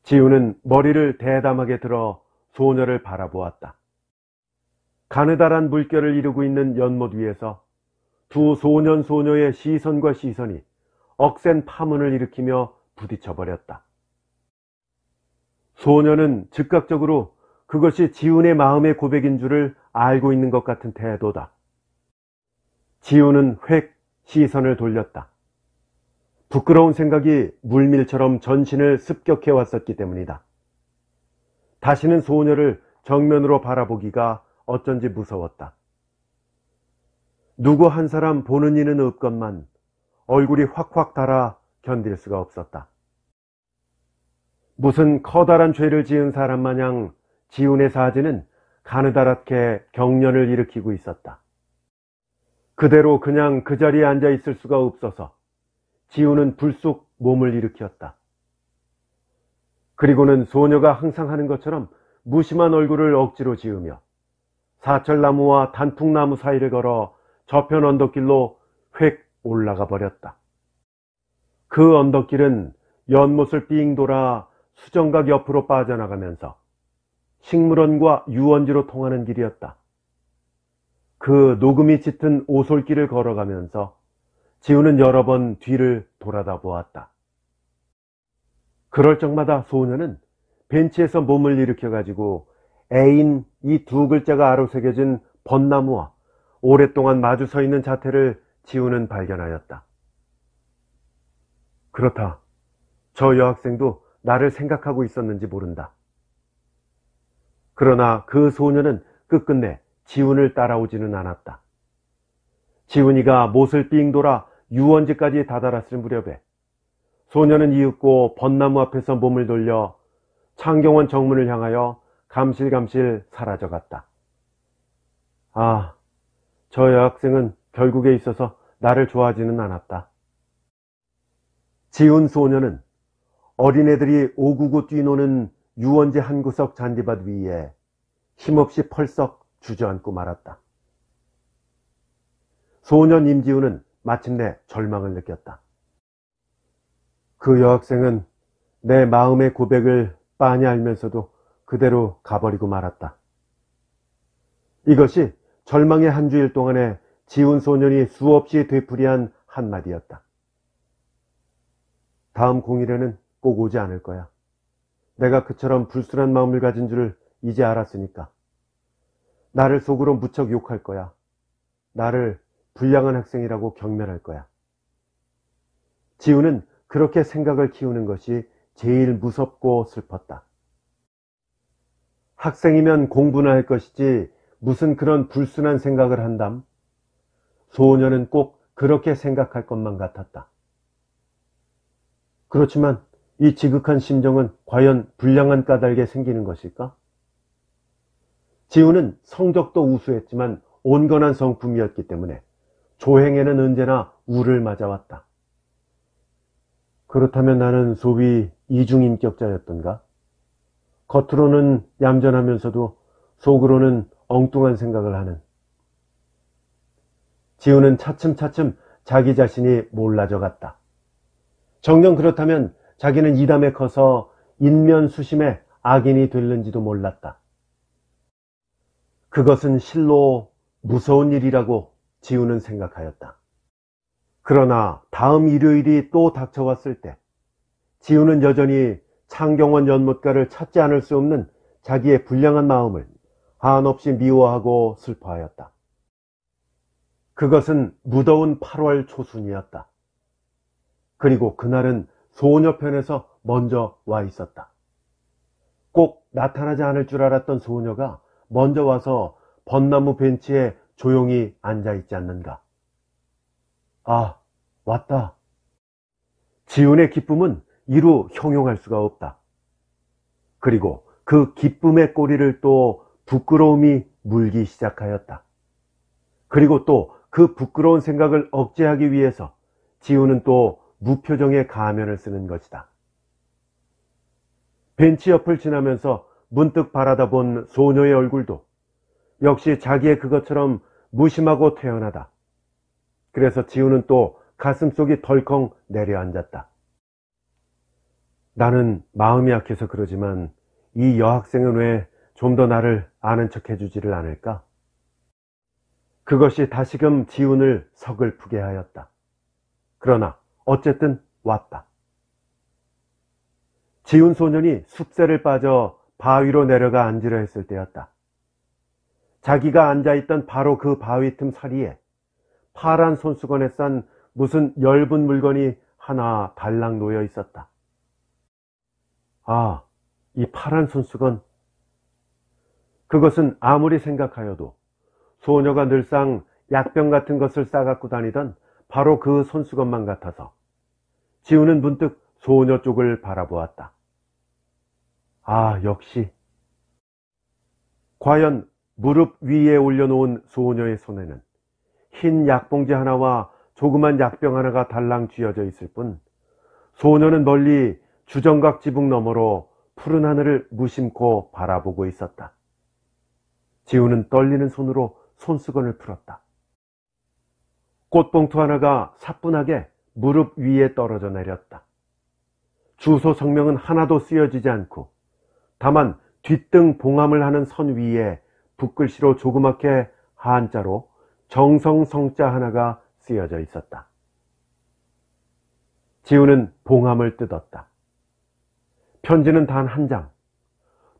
지훈은 머리를 대담하게 들어 소녀를 바라보았다. 가느다란 물결을 이루고 있는 연못 위에서 두 소년소녀의 시선과 시선이 억센 파문을 일으키며 부딪혀 버렸다. 소녀는 즉각적으로 그것이 지훈의 마음의 고백인 줄을 알고 있는 것 같은 태도다. 지훈은 획 시선을 돌렸다. 부끄러운 생각이 물밀처럼 전신을 습격해 왔었기 때문이다. 다시는 소녀를 정면으로 바라보기가 어쩐지 무서웠다. 누구 한 사람 보는 이는 없건만 얼굴이 확확 달아 견딜 수가 없었다. 무슨 커다란 죄를 지은 사람 마냥 지훈의 사지는 가느다랗게 경련을 일으키고 있었다. 그대로 그냥 그 자리에 앉아 있을 수가 없어서 지훈은 불쑥 몸을 일으켰다. 그리고는 소녀가 항상 하는 것처럼 무심한 얼굴을 억지로 지으며 사철나무와 단풍나무 사이를 걸어 저편 언덕길로 획 올라가 버렸다. 그 언덕길은 연못을 삥 돌아 수정각 옆으로 빠져나가면서 식물원과 유원지로 통하는 길이었다. 그 녹음이 짙은 오솔길을 걸어가면서 지훈은 여러 번 뒤를 돌아다 보았다. 그럴 적마다 소녀는 벤치에서 몸을 일으켜가지고 애인 이 두 글자가 아로새겨진 벚나무와 오랫동안 마주 서 있는 자태를 지훈은 발견하였다. 그렇다. 저 여학생도 나를 생각하고 있었는지 모른다. 그러나 그 소녀는 끝끝내 지훈을 따라오지는 않았다. 지훈이가 못을 삥 돌아 유원지까지 다다랐을 무렵에 소녀는 이윽고 벚나무 앞에서 몸을 돌려 창경원 정문을 향하여 감실감실 사라져갔다. 아, 저 여학생은 결국에 있어서 나를 좋아하지는 않았다. 지훈 소녀는 어린애들이 오구구 뛰노는 유원지 한 구석 잔디밭 위에 힘없이 펄썩 주저앉고 말았다. 소년 임지훈은 마침내 절망을 느꼈다. 그 여학생은 내 마음의 고백을 빤히 알면서도 그대로 가버리고 말았다. 이것이 절망의 한 주일 동안에 지훈 소년이 수없이 되풀이한 한마디였다. 다음 공일에는 꼭 오지 않을 거야. 내가 그처럼 불순한 마음을 가진 줄 이제 알았으니까. 나를 속으로 무척 욕할 거야. 나를 불량한 학생이라고 경멸할 거야. 지훈은 그렇게 생각을 키우는 것이 제일 무섭고 슬펐다. 학생이면 공부나 할 것이지 무슨 그런 불순한 생각을 한담? 소녀는 꼭 그렇게 생각할 것만 같았다. 그렇지만 이 지극한 심정은 과연 불량한 까닭에 생기는 것일까? 지훈은 성적도 우수했지만 온건한 성품이었기 때문에 조행에는 언제나 우를 맞아왔다. 그렇다면 나는 소위 이중인격자였던가? 겉으로는 얌전하면서도 속으로는 엉뚱한 생각을 하는. 지우는 차츰차츰 자기 자신이 몰라져 갔다. 정녕 그렇다면 자기는 이담에 커서 인면수심의 악인이 될는지도 몰랐다. 그것은 실로 무서운 일이라고 지우는 생각하였다. 그러나 다음 일요일이 또 닥쳐왔을 때 지우는 여전히 창경원 연못가를 찾지 않을 수 없는 자기의 불량한 마음을 한없이 미워하고 슬퍼하였다. 그것은 무더운 8월 초순이었다. 그리고 그날은 소녀편에서 먼저 와 있었다. 꼭 나타나지 않을 줄 알았던 소녀가 먼저 와서 벚나무 벤치에 조용히 앉아있지 않는가. 아, 왔다. 지훈의 기쁨은 이루 형용할 수가 없다. 그리고 그 기쁨의 꼬리를 또 부끄러움이 물기 시작하였다. 그리고 또 그 부끄러운 생각을 억제하기 위해서 지훈은 또 무표정의 가면을 쓰는 것이다. 벤치 옆을 지나면서 문득 바라다 본 소녀의 얼굴도 역시 자기의 그것처럼 무심하고 태연하다. 그래서 지훈은 또 가슴속이 덜컹 내려앉았다. 나는 마음이 약해서 그러지만 이 여학생은 왜 좀 더 나를 아는 척 해주지를 않을까? 그것이 다시금 지훈을 서글프게 하였다. 그러나 어쨌든 왔다. 지훈 소년이 숲새를 빠져 바위로 내려가 앉으려 했을 때였다. 자기가 앉아있던 바로 그 바위 틈 사리에 파란 손수건에 싼 무슨 엷은 물건이 하나 달랑 놓여 있었다. 아, 이 파란 손수건. 그것은 아무리 생각하여도 소녀가 늘상 약병 같은 것을 싸갖고 다니던 바로 그 손수건만 같아서 지훈은 문득 소녀 쪽을 바라보았다. 아, 역시. 과연 무릎 위에 올려놓은 소녀의 손에는 흰 약봉지 하나와 조그만 약병 하나가 달랑 쥐어져 있을 뿐 소녀는 멀리 주정각 지붕 너머로 푸른 하늘을 무심코 바라보고 있었다. 지훈은 떨리는 손으로 손수건을 풀었다. 꽃봉투 하나가 사뿐하게 무릎 위에 떨어져 내렸다. 주소 성명은 하나도 쓰여지지 않고 다만 뒷등 봉함을 하는 선 위에 붓글씨로 조그맣게 한자로 정성성자 하나가 쓰여져 있었다. 지훈은 봉함을 뜯었다. 편지는 단 한 장.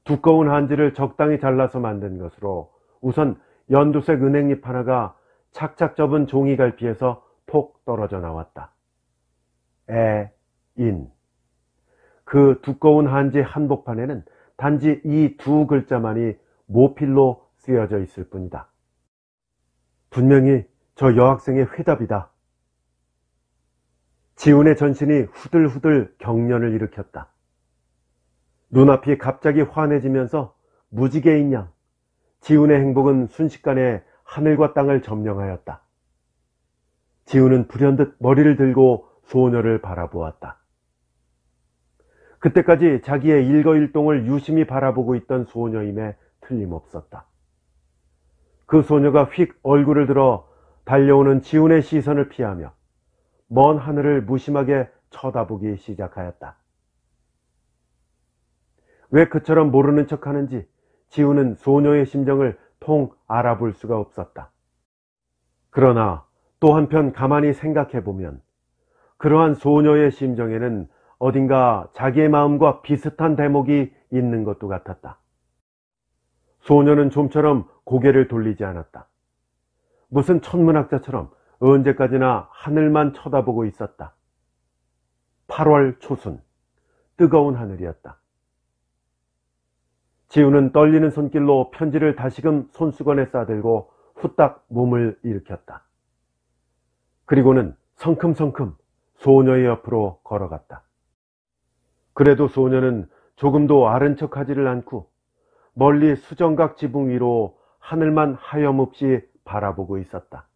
두꺼운 한지를 적당히 잘라서 만든 것으로 우선 연두색 은행잎 하나가 착착 접은 종이갈피에서 톡 떨어져 나왔다. 인. 그 두꺼운 한지 한복판에는 단지 이 두 글자만이 모필로 쓰여져 있을 뿐이다. 분명히 저 여학생의 회답이다. 지훈의 전신이 후들후들 경련을 일으켰다. 눈앞이 갑자기 환해지면서 무지개인 양 지훈의 행복은 순식간에 하늘과 땅을 점령하였다. 지훈은 불현듯 머리를 들고 소녀를 바라보았다. 그때까지 자기의 일거일동을 유심히 바라보고 있던 소녀임에 틀림없었다. 그 소녀가 휙 얼굴을 들어 달려오는 지훈의 시선을 피하며 먼 하늘을 무심하게 쳐다보기 시작하였다. 왜 그처럼 모르는 척하는지 지훈은 소녀의 심정을 통 알아볼 수가 없었다. 그러나 또 한편 가만히 생각해보면 그러한 소녀의 심정에는 어딘가 자기의 마음과 비슷한 대목이 있는 것도 같았다. 소녀는 좀처럼 고개를 돌리지 않았다. 무슨 천문학자처럼 언제까지나 하늘만 쳐다보고 있었다. 8월 초순, 뜨거운 하늘이었다. 지훈은 떨리는 손길로 편지를 다시금 손수건에 싸들고 후딱 몸을 일으켰다. 그리고는 성큼성큼 소녀의 옆으로 걸어갔다. 그래도 소녀는 조금도 아른 척하지를 않고 멀리 수정각 지붕 위로 하늘만 하염없이 바라보고 있었다.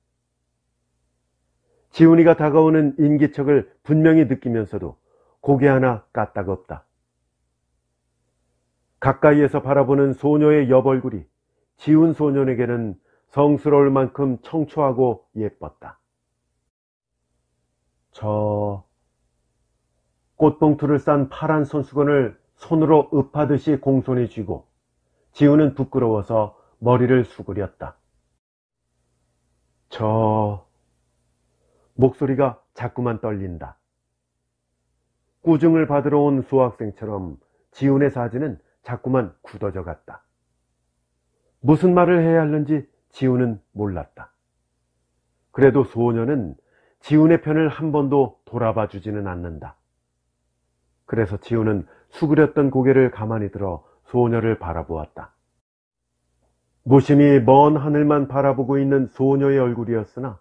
지훈이가 다가오는 인기척을 분명히 느끼면서도 고개 하나 까딱없다. 가까이에서 바라보는 소녀의 옆얼굴이 지운 소년에게는 성스러울 만큼 청초하고 예뻤다. 저 꽃봉투를 싼 파란 손수건을 손으로 읍하듯이 공손히 쥐고 지우는 부끄러워서 머리를 수그렸다. 목소리가 자꾸만 떨린다. 꾸중을 받으러 온 수학생처럼 지훈의 사지는 자꾸만 굳어져 갔다. 무슨 말을 해야 하는지 지훈은 몰랐다. 그래도 소녀는 지훈의 편을 한 번도 돌아봐 주지는 않는다. 그래서 지훈은 수그렸던 고개를 가만히 들어 소녀를 바라보았다. 무심히 먼 하늘만 바라보고 있는 소녀의 얼굴이었으나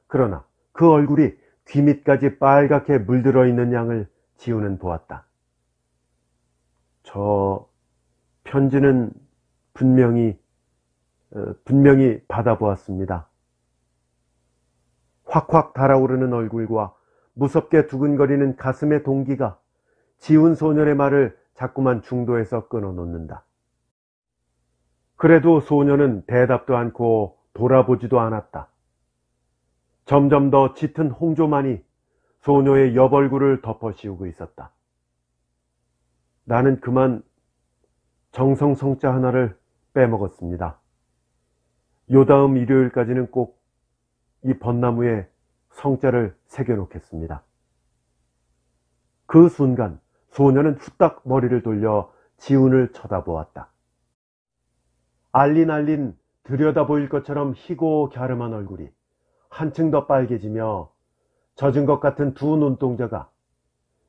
그러나 그 얼굴이 귀 밑까지 빨갛게 물들어 있는 양을 지훈은 보았다. 저 편지는 분명히 받아보았습니다. 확확 달아오르는 얼굴과 무섭게 두근거리는 가슴의 동기가 지훈 소년의 말을 자꾸만 중도에서 끊어놓는다. 그래도 소녀는 대답도 않고 돌아보지도 않았다. 점점 더 짙은 홍조만이 소녀의 옆얼굴을 덮어씌우고 있었다. 나는 그만 정성성자 하나를 빼먹었습니다. 요다음 일요일까지는 꼭 이 벚나무에 성자를 새겨놓겠습니다. 그 순간 소녀는 후딱 머리를 돌려 지훈을 쳐다보았다. 알린 들여다보일 것처럼 희고 갸름한 얼굴이 한층 더 빨개지며 젖은 것 같은 두 눈동자가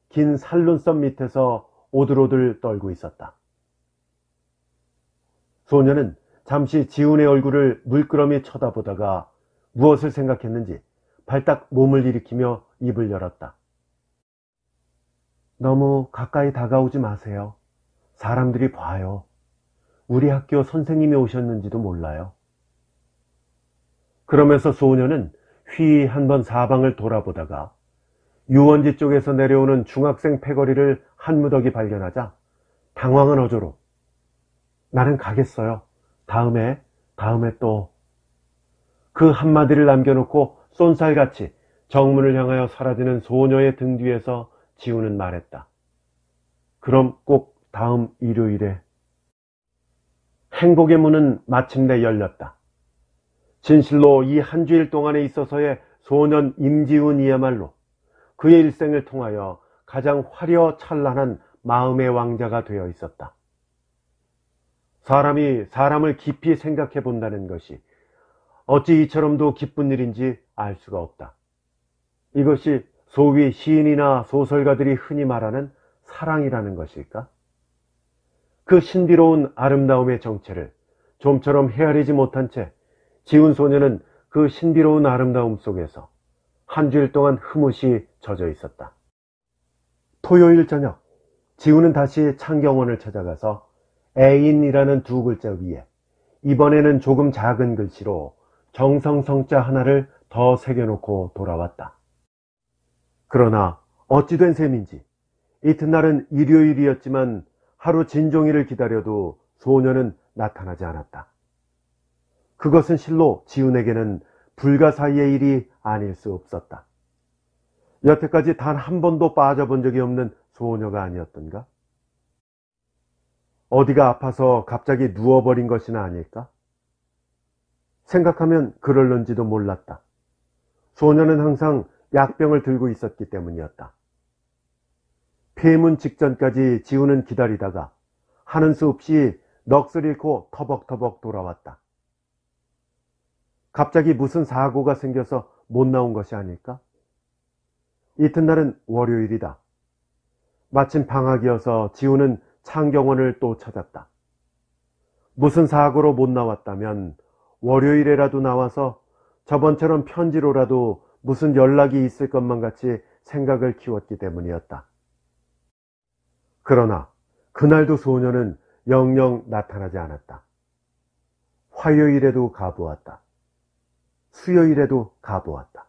긴 살눈썹 밑에서 오들오들 떨고 있었다. 소녀는 잠시 지훈의 얼굴을 물끄러미 쳐다보다가 무엇을 생각했는지 발딱 몸을 일으키며 입을 열었다. 너무 가까이 다가오지 마세요. 사람들이 봐요. 우리 학교 선생님이 오셨는지도 몰라요. 그러면서 소녀는 휘 한번 사방을 돌아보다가 유원지 쪽에서 내려오는 중학생 패거리를 한 무더기 발견하자 당황한 어조로 나는 가겠어요. 다음에 또. 그 한마디를 남겨놓고 쏜살같이 정문을 향하여 사라지는 소녀의 등 뒤에서 지훈은 말했다. 그럼 꼭 다음 일요일에. 행복의 문은 마침내 열렸다. 진실로 이 한 주일 동안에 있어서의 소년 임지훈이야말로 그의 일생을 통하여 가장 화려찬란한 마음의 왕자가 되어 있었다. 사람이 사람을 깊이 생각해 본다는 것이 어찌 이처럼도 기쁜 일인지 알 수가 없다. 이것이 소위 시인이나 소설가들이 흔히 말하는 사랑이라는 것일까? 그 신비로운 아름다움의 정체를 좀처럼 헤아리지 못한 채 지훈 소녀는 그 신비로운 아름다움 속에서 한 주일 동안 흐뭇이 젖어 있었다. 토요일 저녁, 지훈은 다시 창경원을 찾아가서 애인이라는 두 글자 위에 이번에는 조금 작은 글씨로 정성성자 하나를 더 새겨놓고 돌아왔다. 그러나 어찌 된 셈인지 이튿날은 일요일이었지만 하루 진종일을 기다려도 소녀는 나타나지 않았다. 그것은 실로 지훈에게는 불가사의의 일이 아닐 수 없었다. 여태까지 단 한 번도 빠져본 적이 없는 소녀가 아니었던가? 어디가 아파서 갑자기 누워버린 것이나 아닐까? 생각하면 그럴런지도 몰랐다. 소녀는 항상 약병을 들고 있었기 때문이었다. 폐문 직전까지 지훈은 기다리다가 하는 수 없이 넋을 잃고 터벅터벅 돌아왔다. 갑자기 무슨 사고가 생겨서 못 나온 것이 아닐까? 이튿날은 월요일이다. 마침 방학이어서 지훈은 창경원을 또 찾았다. 무슨 사고로 못 나왔다면 월요일에라도 나와서 저번처럼 편지로라도 무슨 연락이 있을 것만 같이 생각을 키웠기 때문이었다. 그러나 그날도 소녀는 영영 나타나지 않았다. 화요일에도 가보았다. 수요일에도 가보았다.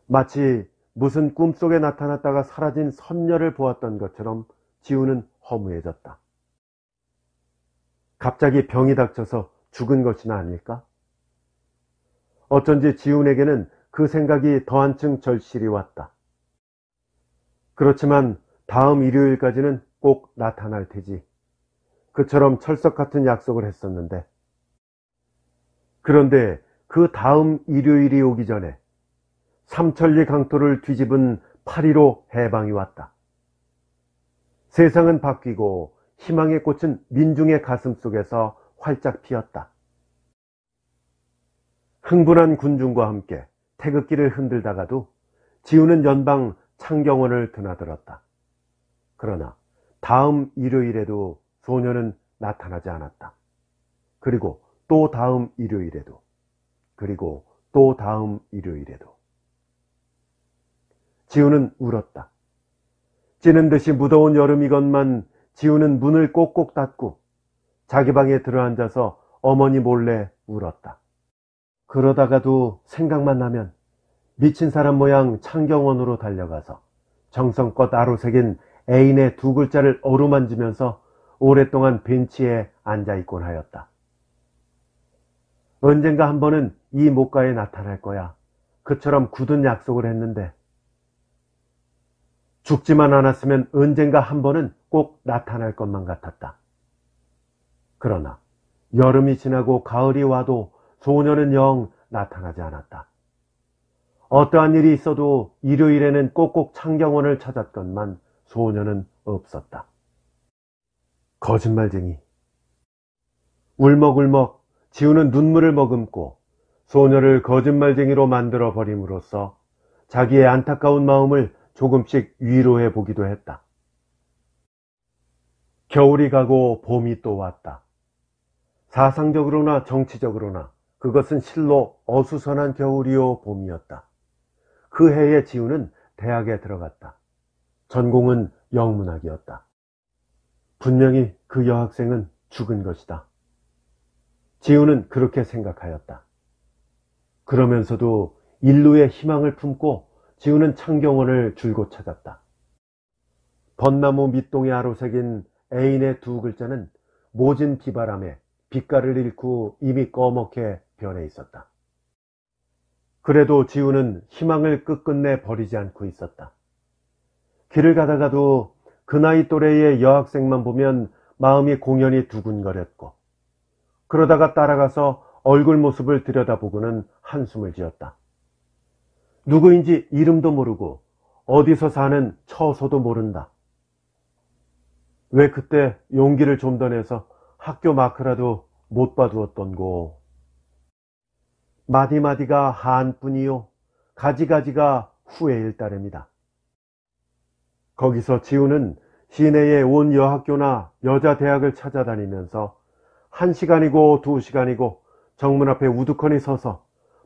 마치 무슨 꿈속에 나타났다가 사라진 선녀를 보았던 것처럼 지우는 허무해졌다. 갑자기 병이 닥쳐서 죽은 것이나 아닐까? 어쩐지 지훈에게는 그 생각이 더 한층 절실히 왔다. 그렇지만 다음 일요일까지는 꼭 나타날 테지. 그처럼 철석 같은 약속을 했었는데. 그런데 그 다음 일요일이 오기 전에 삼천리 강토를 뒤집은 8.15 해방이 왔다. 세상은 바뀌고 희망의 꽃은 민중의 가슴 속에서 활짝 피었다. 흥분한 군중과 함께 태극기를 흔들다가도 지우는 연방 창경원을 드나들었다. 그러나 다음 일요일에도 소녀는 나타나지 않았다. 그리고 또 다음 일요일에도, 그리고 또 다음 일요일에도. 지우는 울었다. 찌는 듯이 무더운 여름이건만 지우는 문을 꼭꼭 닫고 자기 방에 들어앉아서 어머니 몰래 울었다. 그러다가도 생각만 나면 미친 사람 모양 창경원으로 달려가서 정성껏 아로새긴 애인의 두 글자를 어루만지면서 오랫동안 벤치에 앉아있곤 하였다. 언젠가 한 번은 이 목가에 나타날 거야. 그처럼 굳은 약속을 했는데 죽지만 않았으면 언젠가 한 번은 꼭 나타날 것만 같았다. 그러나 여름이 지나고 가을이 와도 소녀는 영 나타나지 않았다. 어떠한 일이 있어도 일요일에는 꼭꼭 창경원을 찾았건만 소녀는 없었다. 거짓말쟁이. 울먹울먹 지우는 눈물을 머금고 소녀를 거짓말쟁이로 만들어 버림으로써 자기의 안타까운 마음을 조금씩 위로해 보기도 했다. 겨울이 가고 봄이 또 왔다. 사상적으로나 정치적으로나 그것은 실로 어수선한 겨울이요 봄이었다. 그 해에 지우는 대학에 들어갔다. 전공은 영문학이었다. 분명히 그 여학생은 죽은 것이다. 지우는 그렇게 생각하였다. 그러면서도 인류의 희망을 품고 지우는 창경원을 줄곧 찾았다. 벚나무 밑동에 아로새긴 애인의 두 글자는 모진 비바람에 빛깔을 잃고 이미 꺼멓게 변해 있었다. 그래도 지우는 희망을 끝끝내 버리지 않고 있었다. 길을 가다가도 그 나이 또래의 여학생만 보면 마음이 공연히 두근거렸고 그러다가 따라가서 얼굴 모습을 들여다보고는 한숨을 지었다. 누구인지 이름도 모르고 어디서 사는 처소도 모른다. 왜 그때 용기를 좀 더 내서 학교 마크라도 못 봐두었던고. 마디마디가 한뿐이요 가지가지가 후회일 따름이다. 거기서 지우는 시내의 온 여학교나 여자 대학을 찾아다니면서 1시간이고 2시간이고 정문 앞에 우두커니 서서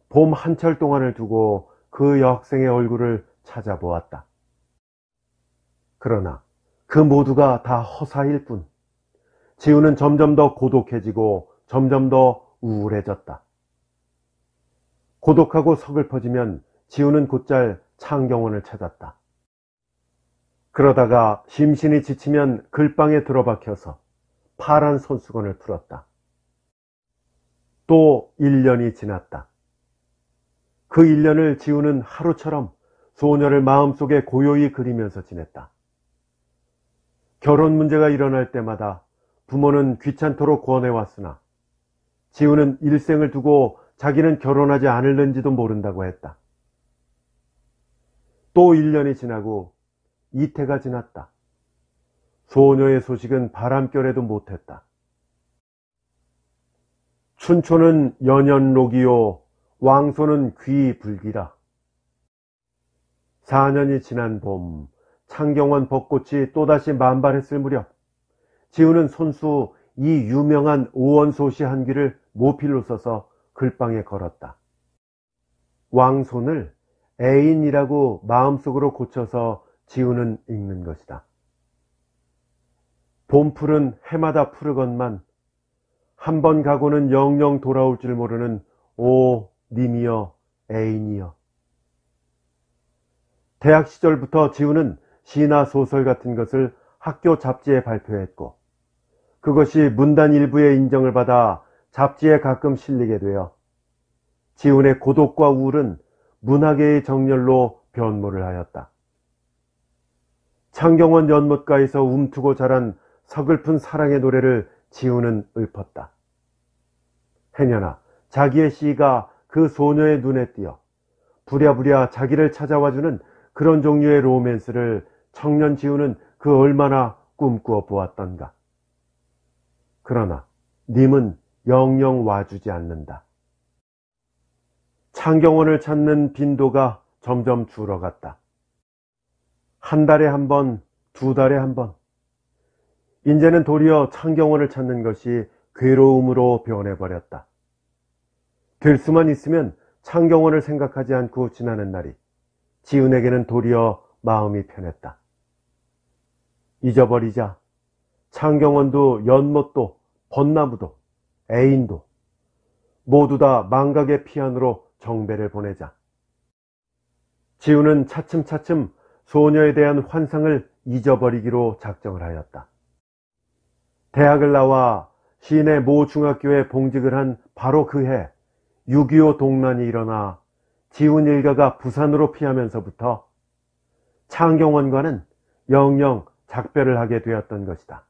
봄 한철 동안을 두고 그 여학생의 얼굴을 찾아보았다. 그러나 그 모두가 다 허사일 뿐 지우는 점점 더 고독해지고 점점 더 우울해졌다. 고독하고 서글퍼지면 지우는 곧잘 창경원을 찾았다. 그러다가 심신이 지치면 글방에 들어박혀서 파란 손수건을 풀었다. 또 1년이 지났다. 그 1년을 지우는 하루처럼 소녀를 마음속에 고요히 그리면서 지냈다. 결혼 문제가 일어날 때마다 부모는 귀찮도록 권해왔으나 지우는 일생을 두고 자기는 결혼하지 않을는지도 모른다고 했다. 또 1년이 지나고 이태가 지났다. 소녀의 소식은 바람결에도 못했다. 춘초는 연연록이요 왕소는 귀불기라. 4년이 지난 봄 창경원 벚꽃이 또다시 만발했을 무렵 지우는 손수 이 유명한 오원소시 한 귀를 모필로 써서 글방에 걸었다. 왕손을 애인이라고 마음속으로 고쳐서 지우는 읽는 것이다. 봄풀은 해마다 푸르건만 한 번 가고는 영영 돌아올 줄 모르는 오 님이여 애인이여. 대학 시절부터 지우는 시나 소설 같은 것을 학교 잡지에 발표했고, 그것이 문단 일부의 인정을 받아 잡지에 가끔 실리게 되어 지훈의 고독과 우울은 문학계의 정열로 변모를 하였다. 창경원 연못가에서 움트고 자란 서글픈 사랑의 노래를 지훈은 읊었다. 해녀나 자기의 시가 그 소녀의 눈에 띄어 부랴부랴 자기를 찾아와주는 그런 종류의 로맨스를 청년 지훈은 그 얼마나 꿈꾸어 보았던가. 그러나 님은 영영 와주지 않는다. 창경원을 찾는 빈도가 점점 줄어갔다. 한 달에 한 번, 두 달에 한 번. 이제는 도리어 창경원을 찾는 것이 괴로움으로 변해버렸다. 될 수만 있으면 창경원을 생각하지 않고 지나는 날이 지훈에게는 도리어 마음이 편했다. 잊어버리자. 창경원도 연못도 벚나무도 애인도 모두 다 망각의 피안으로 정배를 보내자. 지훈은 차츰차츰 소녀에 대한 환상을 잊어버리기로 작정을 하였다. 대학을 나와 시내 모 중학교에 봉직을 한 바로 그 해 6.25 동란이 일어나 지훈 일가가 부산으로 피하면서부터 창경원과는 영영 작별을 하게 되었던 것이다.